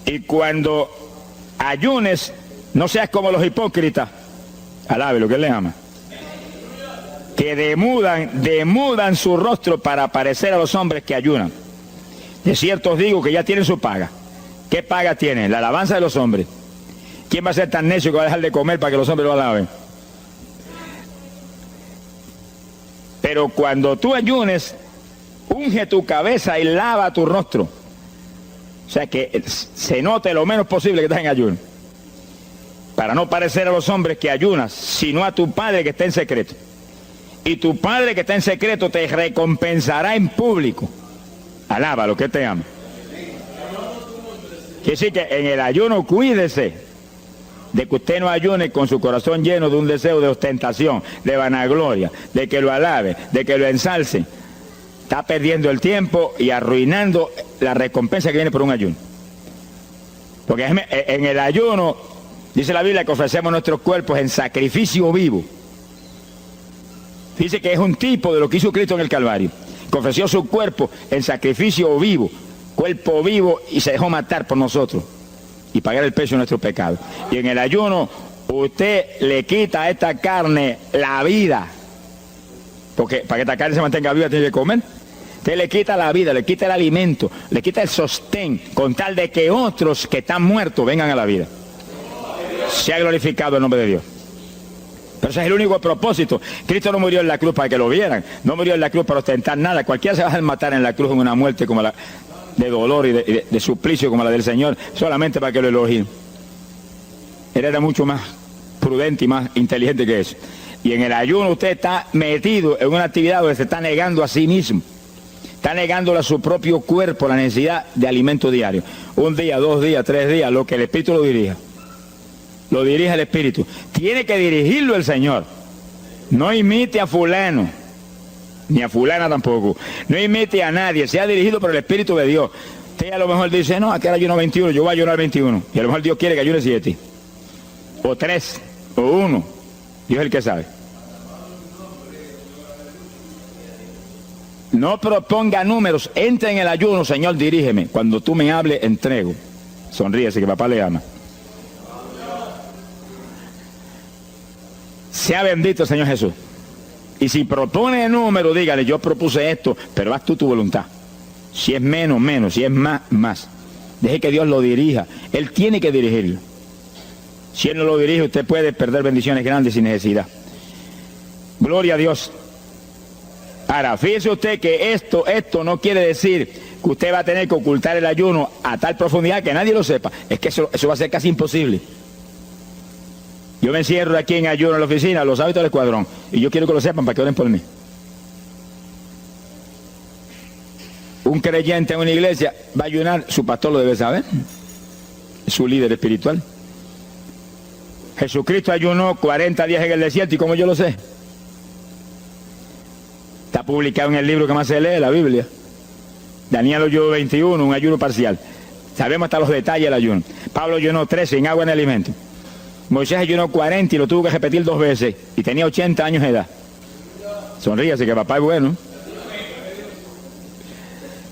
Y cuando ayunes, no seas como los hipócritas. Alabe lo que Él le ama. Que demudan su rostro para parecer a los hombres que ayunan. De cierto os digo que ya tienen su paga. ¿Qué paga tienen? La alabanza de los hombres. ¿Quién va a ser tan necio que va a dejar de comer para que los hombres lo alaben? Pero cuando tú ayunes, unge tu cabeza y lava tu rostro. O sea, que se note lo menos posible que estás en ayuno. Para no parecer a los hombres que ayunas, sino a tu Padre que está en secreto. Y tu Padre que está en secreto te recompensará en público. Alaba lo que te ama. Quiere decir que en el ayuno cuídese de que usted no ayune con su corazón lleno de un deseo de ostentación, de vanagloria, de que lo alabe, de que lo ensalce. Está perdiendo el tiempo y arruinando la recompensa que viene por un ayuno. Porque en el ayuno, dice la Biblia, que ofrecemos nuestros cuerpos en sacrificio vivo. Dice que es un tipo de lo que hizo Cristo en el Calvario, que ofreció su cuerpo en sacrificio vivo, cuerpo vivo, y se dejó matar por nosotros y pagar el precio de nuestro pecado. Y en el ayuno usted le quita a esta carne la vida, porque para que esta carne se mantenga viva tiene que comer. Usted le quita la vida, le quita el alimento, le quita el sostén, con tal de que otros que están muertos vengan a la vida. Se ha glorificado el nombre de Dios. Pero ese es el único propósito. Cristo no murió en la cruz para que lo vieran, no murió en la cruz para ostentar nada. Cualquiera se va a matar en la cruz en una muerte como la de dolor y de suplicio como la del Señor, solamente para que lo elogien. Él era mucho más prudente y más inteligente que eso. Y en el ayuno usted está metido en una actividad donde se está negando a sí mismo. Está negándole a su propio cuerpo la necesidad de alimento diario. Un día, 2 días, 3 días, lo que el Espíritu lo dirija. Lo dirige el Espíritu. Tiene que dirigirlo el Señor. No imite a fulano, ni a fulana tampoco. No imite a nadie, sea dirigido por el Espíritu de Dios. Usted a lo mejor dice, no, aquel ayuno 21, yo voy a ayunar 21. Y a lo mejor Dios quiere que ayune 7. O 3, o 1. Dios es el que sabe. No proponga números, entre en el ayuno, Señor, dirígeme. Cuando tú me hables, entrego. Sonríese que papá le ama. Sea bendito el Señor Jesús. Y si propone número, dígale, yo propuse esto, pero haz tú tu voluntad. Si es menos, menos, si es más, más. Deje que Dios lo dirija. Él tiene que dirigirlo. Si Él no lo dirige, usted puede perder bendiciones grandes sin necesidad. Gloria a Dios. Ahora, fíjese usted que esto no quiere decir que usted va a tener que ocultar el ayuno a tal profundidad que nadie lo sepa. Es que eso va a ser casi imposible. Yo me encierro aquí en ayuno en la oficina, los hábitos del escuadrón, y yo quiero que lo sepan para que oren por mí. Un creyente en una iglesia va a ayunar, su pastor lo debe saber, es su líder espiritual. Jesucristo ayunó 40 días en el desierto, ¿y cómo yo lo sé? Está publicado en el libro que más se lee, la Biblia. Daniel ayunó 21, un ayuno parcial. Sabemos hasta los detalles del ayuno. Pablo ayunó 13, sin agua ni alimento. Moisés ayunó 40 y lo tuvo que repetir 2 veces. Y tenía 80 años de edad. Sonríase que papá es bueno.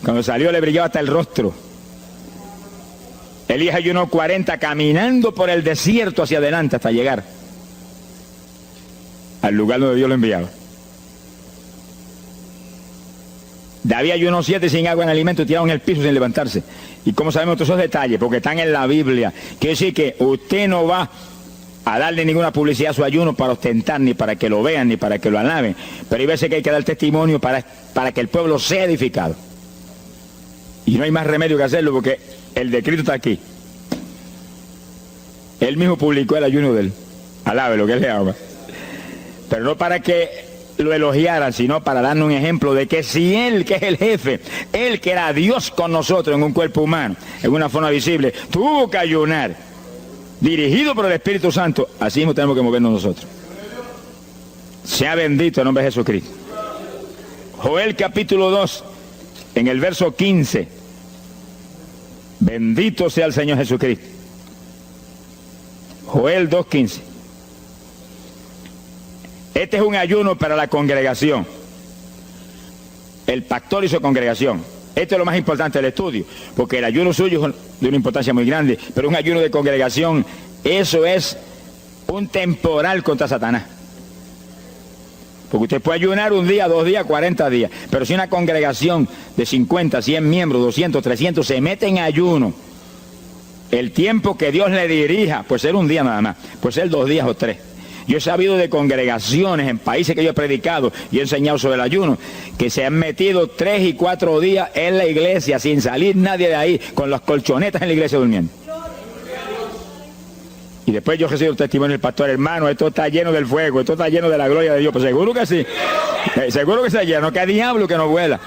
Cuando salió le brillaba hasta el rostro. Elías ayunó 40 caminando por el desierto hacia adelante hasta llegar al lugar donde Dios lo enviaba. David ayunó 7 sin agua en alimento y tirado en el piso sin levantarse. ¿Y cómo sabemos todos esos detalles? Porque están en la Biblia. Quiere decir que usted no va a darle ninguna publicidad a su ayuno para ostentar, ni para que lo vean, ni para que lo alaben. Pero hay veces que hay que dar testimonio para que el pueblo sea edificado. Y no hay más remedio que hacerlo porque el decreto está aquí. Él mismo publicó el ayuno de él. Alabe lo que él le ama. Pero no para que lo elogiaran, sino para darnos un ejemplo de que si Él, que es el jefe, Él que era Dios con nosotros en un cuerpo humano, en una forma visible, tuvo que ayunar, dirigido por el Espíritu Santo, así mismo tenemos que movernos nosotros. Sea bendito el nombre de Jesucristo. Joel capítulo 2, en el verso 15, bendito sea el Señor Jesucristo. Joel 2:15. Este es un ayuno para la congregación. El pastor y su congregación. Esto es lo más importante del estudio, porque el ayuno suyo es de una importancia muy grande, pero un ayuno de congregación, eso es un temporal contra Satanás. Porque usted puede ayunar 1 día, 2 días, 40 días, pero si una congregación de 50, 100 miembros, 200, 300 se mete en ayuno, el tiempo que Dios le dirija, puede ser 1 día nada más, puede ser 2 días o 3. Yo he sabido de congregaciones en países que yo he predicado y he enseñado sobre el ayuno, que se han metido 3 y 4 días en la iglesia sin salir nadie de ahí, con las colchonetas en la iglesia durmiendo. Y después yo recibo el testimonio del pastor, hermano, esto está lleno del fuego, esto está lleno de la gloria de Dios. Pues seguro que sí, seguro que está lleno, que diablo que no vuela.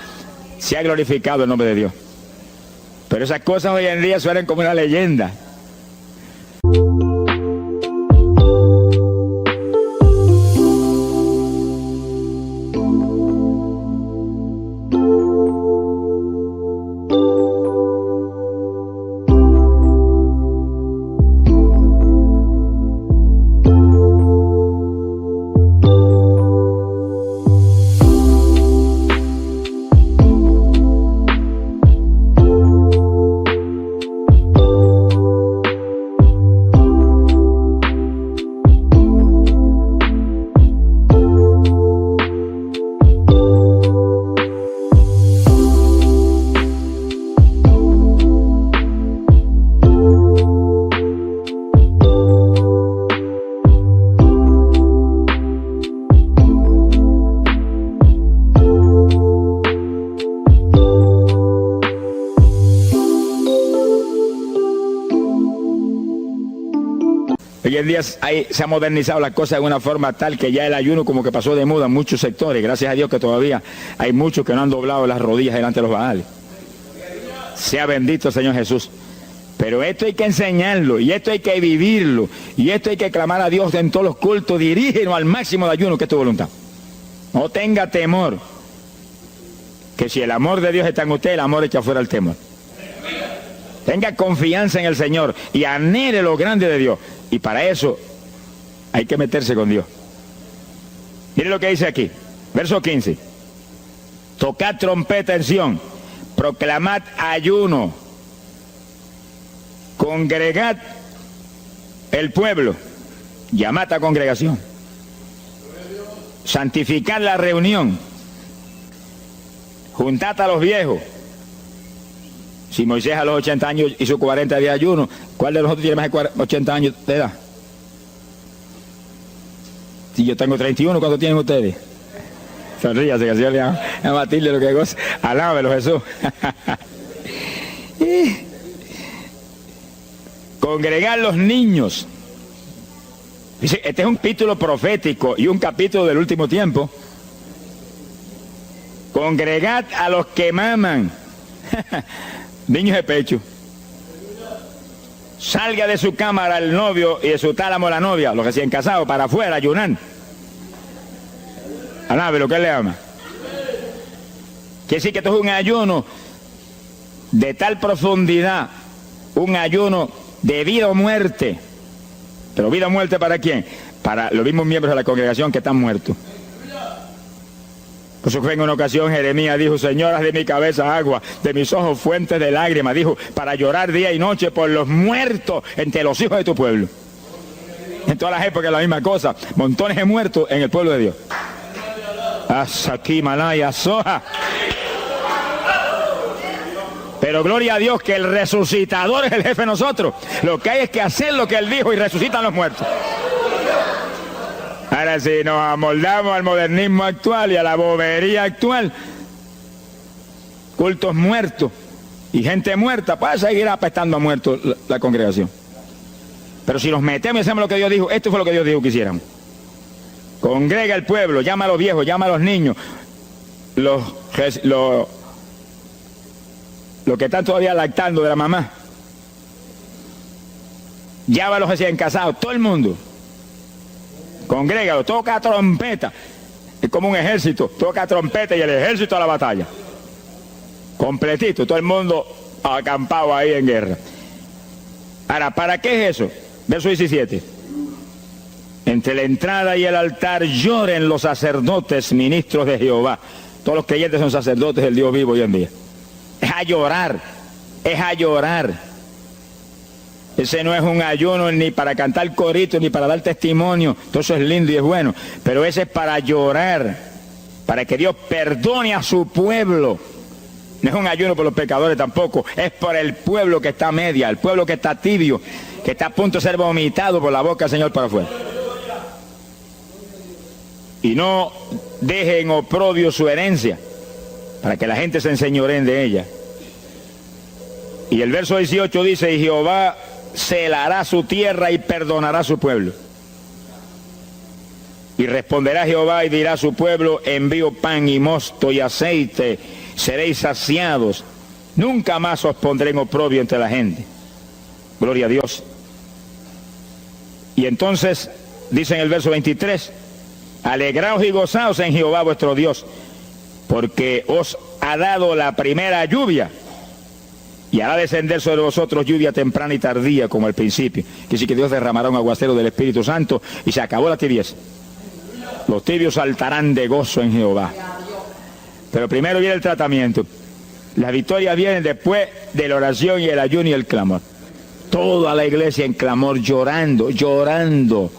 Se ha glorificado el nombre de Dios. Pero esas cosas hoy en día suenan como una leyenda. en día se ha modernizado las cosas de una forma tal que ya el ayuno como que pasó de moda en muchos sectores. Gracias a Dios que todavía hay muchos que no han doblado las rodillas delante de los Baales. Sea bendito el Señor Jesús. Pero esto hay que enseñarlo, y esto hay que vivirlo, y esto hay que clamar a Dios en todos los cultos. Dirígenos al máximo de ayuno, que es tu voluntad. No tenga temor, que si el amor de Dios está en usted, el amor echa fuera el temor. Tenga confianza en el Señor y anhele lo grande de Dios. Y para eso hay que meterse con Dios. Mire lo que dice aquí, verso 15. Tocad trompeta en Sión, proclamad ayuno, congregad el pueblo, llamad a congregación, santificad la reunión, juntad a los viejos. Si Moisés a los 80 años hizo 40 días de ayuno, ¿cuál de nosotros tiene más de 80 años de edad? Si yo tengo 31, ¿cuánto tienen ustedes? Sonríase, que el Señor le a Matilde lo que goza. Alábelo, Jesús. Congregar los niños. Dice, este es un capítulo profético y un capítulo del último tiempo. Congregad a los que maman. Niños de pecho. Salga de su cámara el novio y de su tálamo la novia, los recién casados, para afuera, ayunar. Alabe lo que él le ama. Quiere decir que esto es un ayuno de tal profundidad, un ayuno de vida o muerte. Pero vida o muerte ¿para quién? Para los mismos miembros de la congregación que están muertos. Por eso fue en una ocasión Jeremías dijo, Señor, haz de mi cabeza agua, de mis ojos fuentes de lágrimas, dijo, para llorar día y noche por los muertos entre los hijos de tu pueblo. En todas las épocas la misma cosa, montones de muertos en el pueblo de Dios. Asaki Malaya Soja. Pero gloria a Dios que el resucitador es el jefe de nosotros. Lo que hay es que hacer lo que él dijo y resucitan los muertos. Ahora si nos amoldamos al modernismo actual y a la bobería actual, cultos muertos y gente muerta, pues seguir apestando a muertos la congregación. Pero si nos metemos y hacemos lo que Dios dijo, esto fue lo que Dios dijo que hiciéramos. Congrega el pueblo, llama a los viejos, llama a los niños, los que están todavía lactando de la mamá. Llama a los recién casados, todo el mundo. Congrégalo, toca trompeta. Es como un ejército, toca trompeta y el ejército a la batalla. Completito, todo el mundo acampado ahí en guerra. Ahora, ¿para qué es eso? Verso 17. Entre la entrada y el altar lloren los sacerdotes, ministros de Jehová. Todos los creyentes son sacerdotes del Dios vivo hoy en día. Es a llorar, es a llorar. Ese no es un ayuno ni para cantar corito, ni para dar testimonio. Todo eso es lindo y es bueno. Pero ese es para llorar, para que Dios perdone a su pueblo. No es un ayuno por los pecadores tampoco. Es por el pueblo que está a media, el pueblo que está tibio, que está a punto de ser vomitado por la boca del Señor para afuera. Y no dejen oprobio su herencia, para que la gente se enseñoreen de ella. Y el verso 18 dice, y Jehová celará su tierra y perdonará a su pueblo. Y responderá Jehová y dirá a su pueblo, envío pan y mosto y aceite, seréis saciados. Nunca más os pondré en oprobio entre la gente. Gloria a Dios. Y entonces, dice en el verso 23, alegraos y gozaos en Jehová vuestro Dios, porque os ha dado la primera lluvia, y hará descender sobre vosotros lluvia temprana y tardía como al principio. Que sí que Dios derramará un aguacero del Espíritu Santo y se acabó la tibieza. Los tibios saltarán de gozo en Jehová. Pero primero viene el tratamiento. Las victorias vienen después de la oración y el ayuno y el clamor. Toda la iglesia en clamor, llorando, llorando.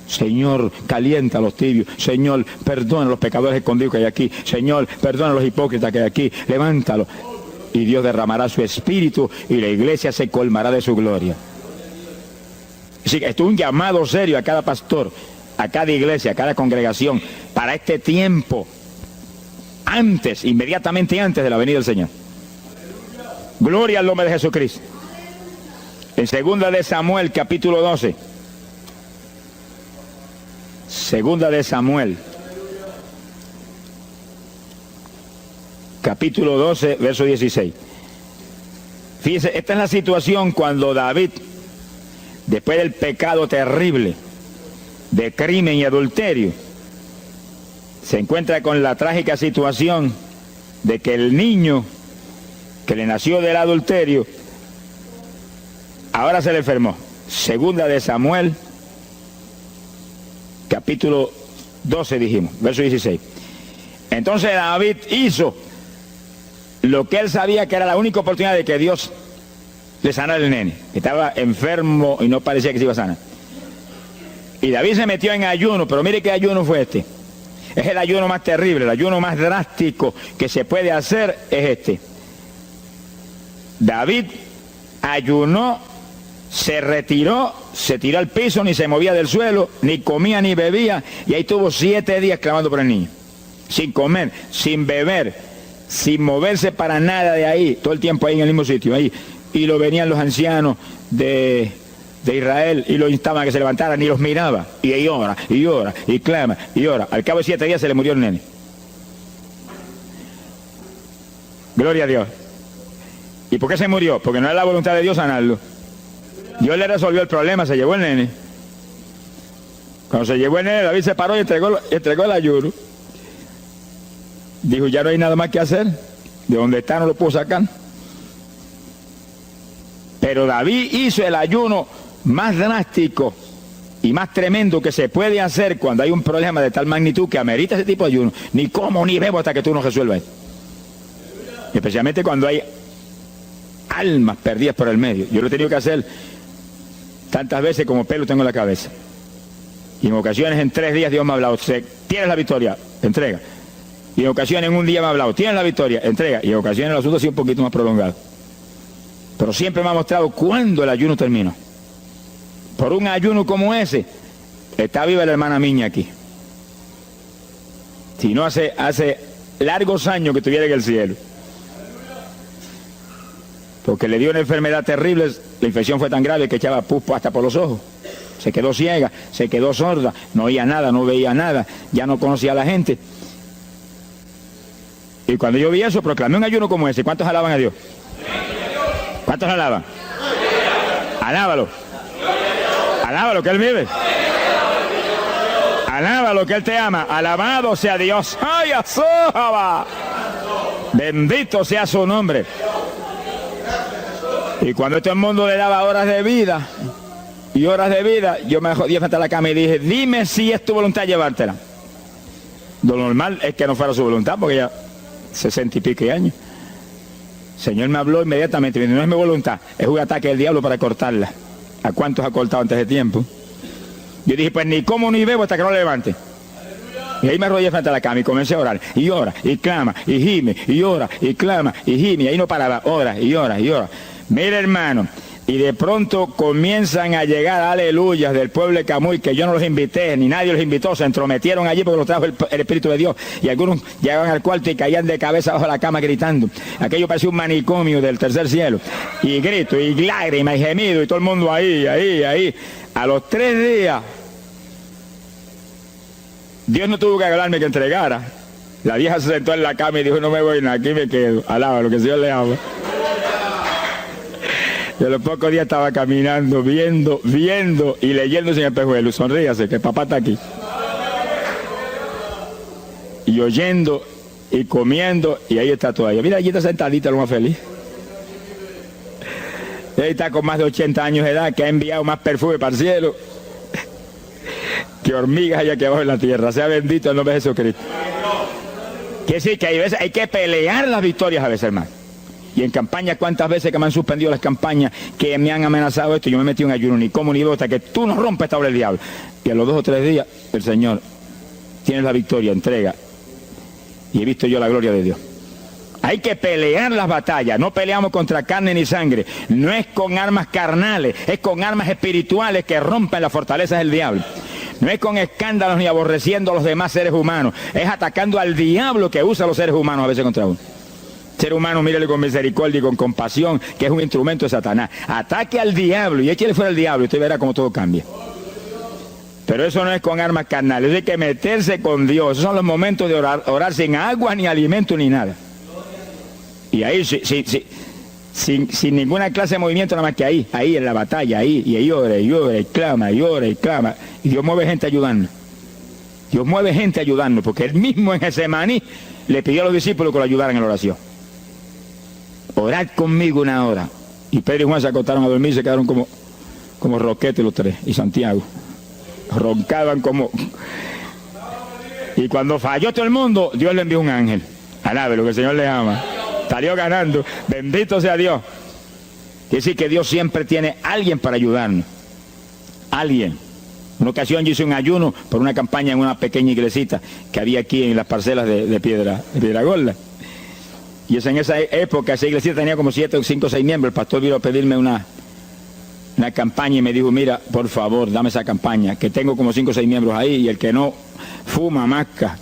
Señor, calienta a los tibios. Señor, perdona a los pecadores escondidos que hay aquí. Señor, perdona a los hipócritas que hay aquí. Levántalos. Y Dios derramará su espíritu y la iglesia se colmará de su gloria. Así que esto es un llamado serio a cada pastor, a cada iglesia, a cada congregación, para este tiempo, antes, inmediatamente antes de la venida del Señor. Gloria al nombre de Jesucristo. En 2 de Samuel, capítulo 12, Segunda de Samuel, capítulo 12, verso 16. Fíjese, esta es la situación cuando David, después del pecado terrible de crimen y adulterio, se encuentra con la trágica situación de que el niño que le nació del adulterio ahora se le enfermó. Segunda de Samuel, capítulo 12 dijimos, verso 16. Entonces David hizo lo que él sabía que era la única oportunidad de que Dios le sanara al nene, que estaba enfermo y no parecía que se iba a sanar. Y David se metió en ayuno, pero mire qué ayuno fue este. Es el ayuno más terrible, el ayuno más drástico que se puede hacer es este. David ayunó, se retiró, se tiró al piso, ni se movía del suelo, ni comía ni bebía, y ahí tuvo 7 días clamando por el niño, sin comer, sin beber, sin moverse para nada de ahí, todo el tiempo ahí en el mismo sitio, ahí. Y lo venían los ancianos de Israel y lo instaban a que se levantaran, y los miraba, y ahí ora, y ora, y clama, y ora. Al cabo de 7 días se le murió el nene. Gloria a Dios. ¿Y por qué se murió? Porque no era la voluntad de Dios sanarlo. Dios le resolvió el problema, se llevó el nene. Cuando se llevó el nene, David se paró y entregó el ayuno. Dijo, ya no hay nada más que hacer. De donde está no lo puedo sacar. Pero David hizo el ayuno más drástico y más tremendo que se puede hacer cuando hay un problema de tal magnitud que amerita ese tipo de ayuno. Ni como ni bebo hasta que tú no resuelvas. Especialmente cuando hay almas perdidas por el medio. Yo lo he tenido que hacer tantas veces como pelo tengo en la cabeza. Y en ocasiones en 3 días Dios me ha hablado, tienes la victoria, entrega. Y en ocasiones en un día me ha hablado, tienes la victoria, entrega. Y en ocasiones el asunto ha sido un poquito más prolongado. Pero siempre me ha mostrado cuándo el ayuno terminó. Por un ayuno como ese, está viva la hermana Miña aquí. Si no, hace largos años que estuviera en el cielo. Porque le dio una enfermedad terrible, la infección fue tan grave que echaba pus hasta por los ojos. Se quedó ciega, se quedó sorda, no oía nada, no veía nada, ya no conocía a la gente. Y cuando yo vi eso, proclamé un ayuno como ese. ¿Cuántos alaban a Dios? ¿Cuántos alaban? Alábalo. Alábalo, que Él vive. Alábalo, que Él te ama. Alabado sea Dios. ¡Ay, azójaba! Bendito sea su nombre. Y cuando todo el mundo le daba horas de vida, yo me jodí frente a la cama y dije, dime si es tu voluntad llevártela. Lo normal es que no fuera su voluntad, porque ya 60 y pico años. El Señor me habló inmediatamente, me dijo, no es mi voluntad, es un ataque del diablo para cortarla. ¿A cuántos ha cortado antes de tiempo? Yo dije, pues ni como ni bebo hasta que no la levante. Y ahí me arrodillé frente a la cama y comencé a orar. Y ora, y clama, y gime, y ora, y clama, y gime. Y ahí no paraba, ora, y ora, y ora. Mira, hermano, y de pronto comienzan a llegar aleluyas del pueblo de Camuy, que yo no los invité, ni nadie los invitó, se entrometieron allí porque los trajo el Espíritu de Dios. Y algunos llegaban al cuarto y caían de cabeza bajo la cama gritando. Aquello parecía un manicomio del tercer cielo. Y grito, y lágrimas, y gemido, y todo el mundo ahí. A los 3 días, Dios no tuvo que hablarme que entregara. La vieja se sentó en la cama y dijo, no me voy nada, aquí me quedo. Alaba lo que el Señor le ama. Y a los pocos días estaba caminando, viendo y leyendo sin espejuelo. Sonríase, que papá está aquí. Y oyendo y comiendo, y ahí está todavía. Mira, allí está sentadita, lo más feliz. Y ahí está con más de 80 años de edad, que ha enviado más perfume para el cielo que hormigas allá aquí abajo en la tierra. Sea bendito el nombre de Jesucristo. Que sí, que hay que pelear las victorias a veces, hermano. Y en campaña, ¿cuántas veces que me han suspendido las campañas, que me han amenazado esto? Yo me metí en ayuno, ni como ni bebo, hasta que tú no rompes esta obra del diablo. Y a los 2 o 3 días, el Señor, tienes la victoria, entrega. Y he visto yo la gloria de Dios. Hay que pelear las batallas. No peleamos contra carne ni sangre. No es con armas carnales, es con armas espirituales que rompen las fortalezas del diablo. No es con escándalos ni aborreciendo a los demás seres humanos. Es atacando al diablo que usa a los seres humanos a veces contra uno. Ser humano, mírale con misericordia y con compasión, que es un instrumento de Satanás. Ataque al diablo y échale fuera al diablo y usted verá cómo todo cambia. Pero eso no es con armas carnales, eso hay que meterse con Dios. Esos son los momentos de orar sin agua, ni alimento, ni nada. Y ahí, sin ninguna clase de movimiento, nada más que ahí en la batalla, ahí, y ahí llora, y clama, y clama. Y Dios mueve gente ayudando. Dios mueve gente ayudando, porque Él mismo en Getsemaní le pidió a los discípulos que lo ayudaran en la oración. Orad conmigo una hora. Y Pedro y Juan se acostaron a dormir y se quedaron como roquetes los tres, y Santiago. Roncaban como... Y cuando falló todo el mundo, Dios le envió un ángel. Alabe lo que el Señor le ama. Salió ganando. Bendito sea Dios. Quiere decir que Dios siempre tiene alguien para ayudarnos. Alguien. Una ocasión yo hice un ayuno por una campaña en una pequeña iglesita que había aquí en las parcelas de Piedra Gorda. Y en esa época esa iglesia tenía como 5 o 6 miembros. El pastor vino a pedirme una campaña y me dijo, mira, por favor, dame esa campaña, que tengo como 5 o 6 miembros ahí y el que no fuma, masca.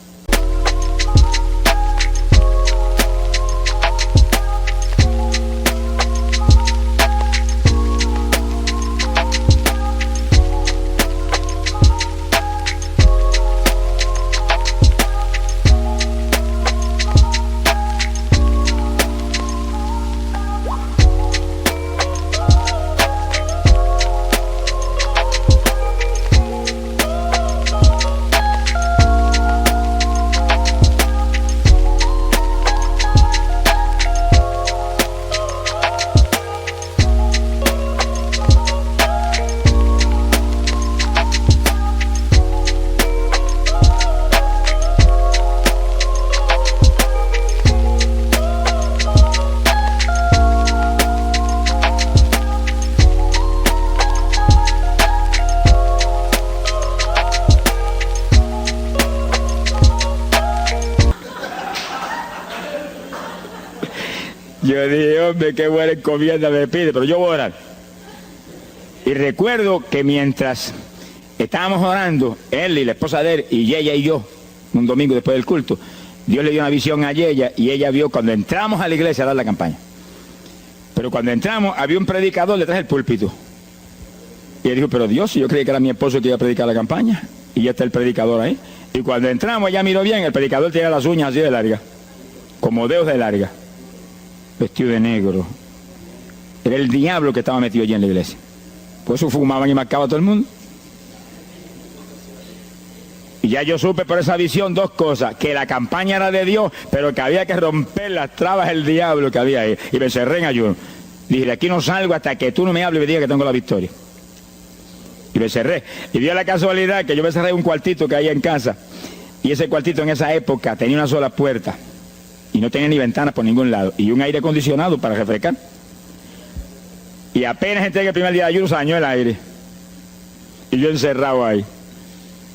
Yo dije, hombre, qué buena encomienda me pide, pero yo voy a orar. Y recuerdo que mientras estábamos orando, él y la esposa de él, y ella y yo, un domingo después del culto, Dios le dio una visión a ella, y ella vio cuando entramos a la iglesia a dar la campaña. Pero cuando entramos, había un predicador detrás del púlpito. Y él dijo, pero Dios, yo creí que era mi esposo que iba a predicar la campaña, y ya está el predicador ahí. Y cuando entramos, ella miró bien, el predicador tenía las uñas así de largas, como dedos de larga, vestido de negro. Era el diablo que estaba metido allí en la iglesia. Por eso fumaban y marcaban a todo el mundo. Y ya yo supe por esa visión 2 cosas, que la campaña era de Dios, pero que había que romper las trabas del diablo que había ahí. Y me encerré en ayuno. Dije, de aquí no salgo hasta que tú no me hables y me digas que tengo la victoria. Y me cerré. Y dio la casualidad que yo me cerré en un cuartito que hay en casa. Y ese cuartito en esa época tenía una sola puerta. Y no tenía ni ventanas por ningún lado. Y un aire acondicionado para refrescar. Y apenas entré el primer día de ayuno, se dañó el aire. Y yo encerrado ahí.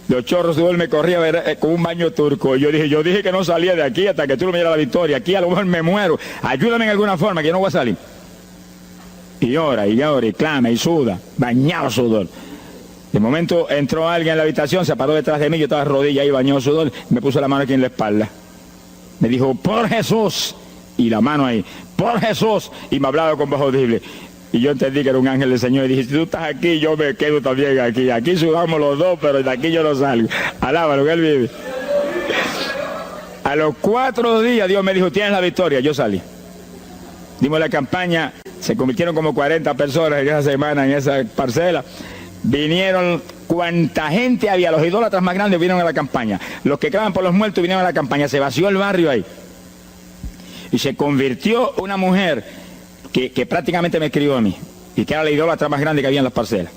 Los chorros de sudor me corría con un baño turco. Y yo dije que no salía de aquí hasta que tú no me dieras la victoria. Aquí a lo mejor me muero. Ayúdame en alguna forma, que yo no voy a salir. Y llora, y clama, y suda. Bañado sudor. De momento entró alguien en la habitación, se paró detrás de mí, yo estaba de rodillas ahí, bañado sudor, me puso la mano aquí en la espalda. Me dijo, por Jesús, y la mano ahí, por Jesús, y me hablaba con voz audible. Y yo entendí que era un ángel del Señor, y dije, si tú estás aquí, yo me quedo también aquí. Aquí sudamos los dos, pero de aquí yo no salgo. Alábalo, que Él vive. A los 4 días Dios me dijo, tienes la victoria, yo salí. Dimos la campaña, se convirtieron como 40 personas en esa semana, en esa parcela. Vinieron cuanta gente había, los idólatras más grandes vinieron a la campaña, los que claman por los muertos vinieron a la campaña, se vació el barrio ahí. Y se convirtió una mujer que prácticamente me escribió a mí, y que era la idólatra más grande que había en las parcelas.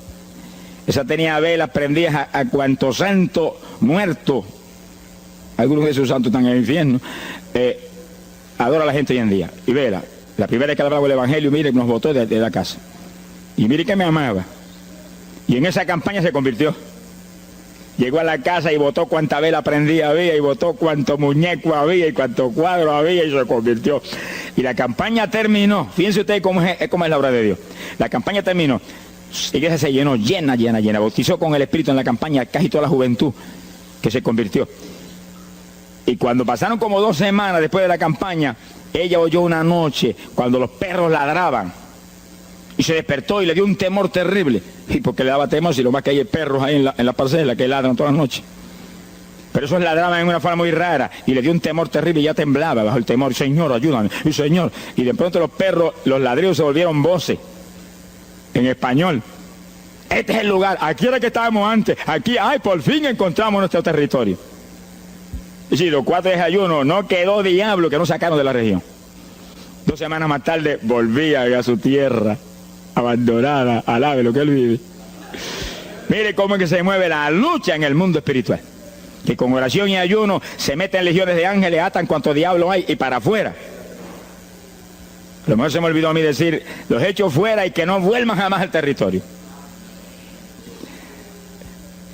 Esa tenía velas prendidas a cuanto santo muerto, algunos de esos santos están en el infierno, adora a la gente hoy en día. Y vela, la primera vez que hablaba el evangelio, mire, nos botó de la casa. Y mire que me amaba. Y en esa campaña se convirtió. Llegó a la casa y botó cuanta vela prendida había, y botó cuanto muñeco había, y cuanto cuadro había, y se convirtió. Y la campaña terminó. Fíjense ustedes cómo es la obra de Dios. La campaña terminó. La iglesia se llenó, llena. Bautizó con el Espíritu en la campaña casi toda la juventud que se convirtió. Y cuando pasaron como 2 semanas después de la campaña, ella oyó una noche, cuando los perros ladraban, Y se despertó y le dio un temor terrible. ¿Y por qué le daba temor si lo más que hay perros ahí en la parcela que ladran todas las noches? Pero esos ladraban en una forma muy rara y le dio un temor terrible y ya temblaba bajo el temor. Señor, ayúdame, y Señor. Y de pronto los perros, los ladridos se volvieron voces en español. Este es el lugar, aquí era que estábamos antes, aquí, ay, por fin encontramos nuestro territorio. Y si los 4 días de ayuno, no quedó diablo que no sacaron de la región. 2 semanas más tarde volvía a su tierra abandonada, alabe lo que él vive. Mire cómo es que se mueve la lucha en el mundo espiritual. Que con oración y ayuno se meten legiones de ángeles, atan cuanto diablo hay y para afuera. A lo mejor se me olvidó a mí decir, los echo fuera y que no vuelvan jamás al territorio.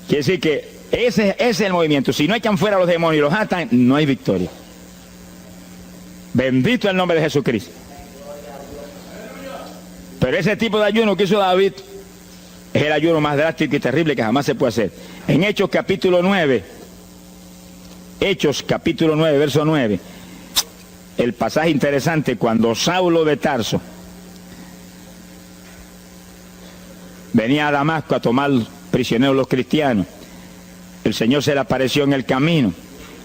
Quiere decir que ese es el movimiento. Si no echan fuera a los demonios y los atan, no hay victoria. Bendito el nombre de Jesucristo. Pero ese tipo de ayuno que hizo David es el ayuno más drástico y terrible que jamás se puede hacer. En Hechos capítulo 9, verso 9, el pasaje interesante, cuando Saulo de Tarso venía a Damasco a tomar prisioneros los cristianos, el Señor se le apareció en el camino,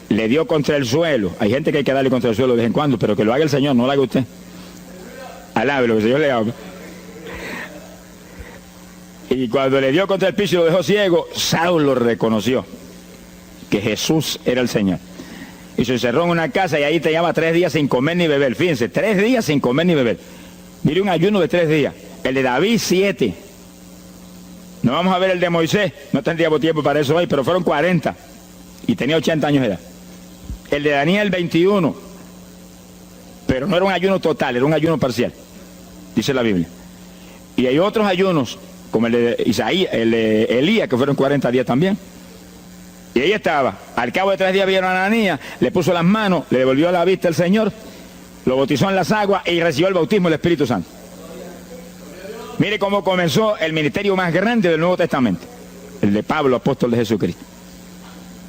le dio contra el suelo. Hay gente que hay que darle contra el suelo de vez en cuando, pero que lo haga el Señor, no lo haga usted. Alabe lo que el Señor le haga. Y cuando le dio contra el piso y lo dejó ciego, Saulo reconoció que Jesús era el Señor. Y se encerró en una casa y ahí te lleva 3 días sin comer ni beber. Fíjense, 3 días sin comer ni beber. Mire, un ayuno de 3 días. El de David, 7. No vamos a ver el de Moisés, no tendríamos tiempo para eso hoy, pero fueron 40 y tenía 80 años de edad. El de Daniel, 21, pero no era un ayuno total, era un ayuno parcial, dice la Biblia. Y hay otros ayunos, como el de Isaías, el de Elías, que fueron 40 días también. Y ahí estaba, al cabo de 3 días vieron a Ananías, le puso las manos, le devolvió la vista al Señor, lo bautizó en las aguas y recibió el bautismo del Espíritu Santo. Mire cómo comenzó el ministerio más grande del Nuevo Testamento, el de Pablo, apóstol de Jesucristo.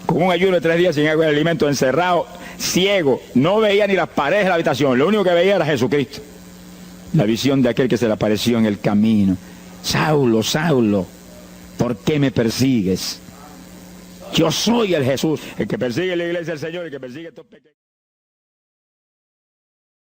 Con un ayuno de 3 días sin agua y alimento, encerrado, ciego, no veía ni las paredes de la habitación, lo único que veía era Jesucristo. La visión de aquel que se le apareció en el camino. Saulo, Saulo, ¿por qué me persigues? Yo soy el Jesús, el que persigue la iglesia del Señor, el que persigue estos pequeños.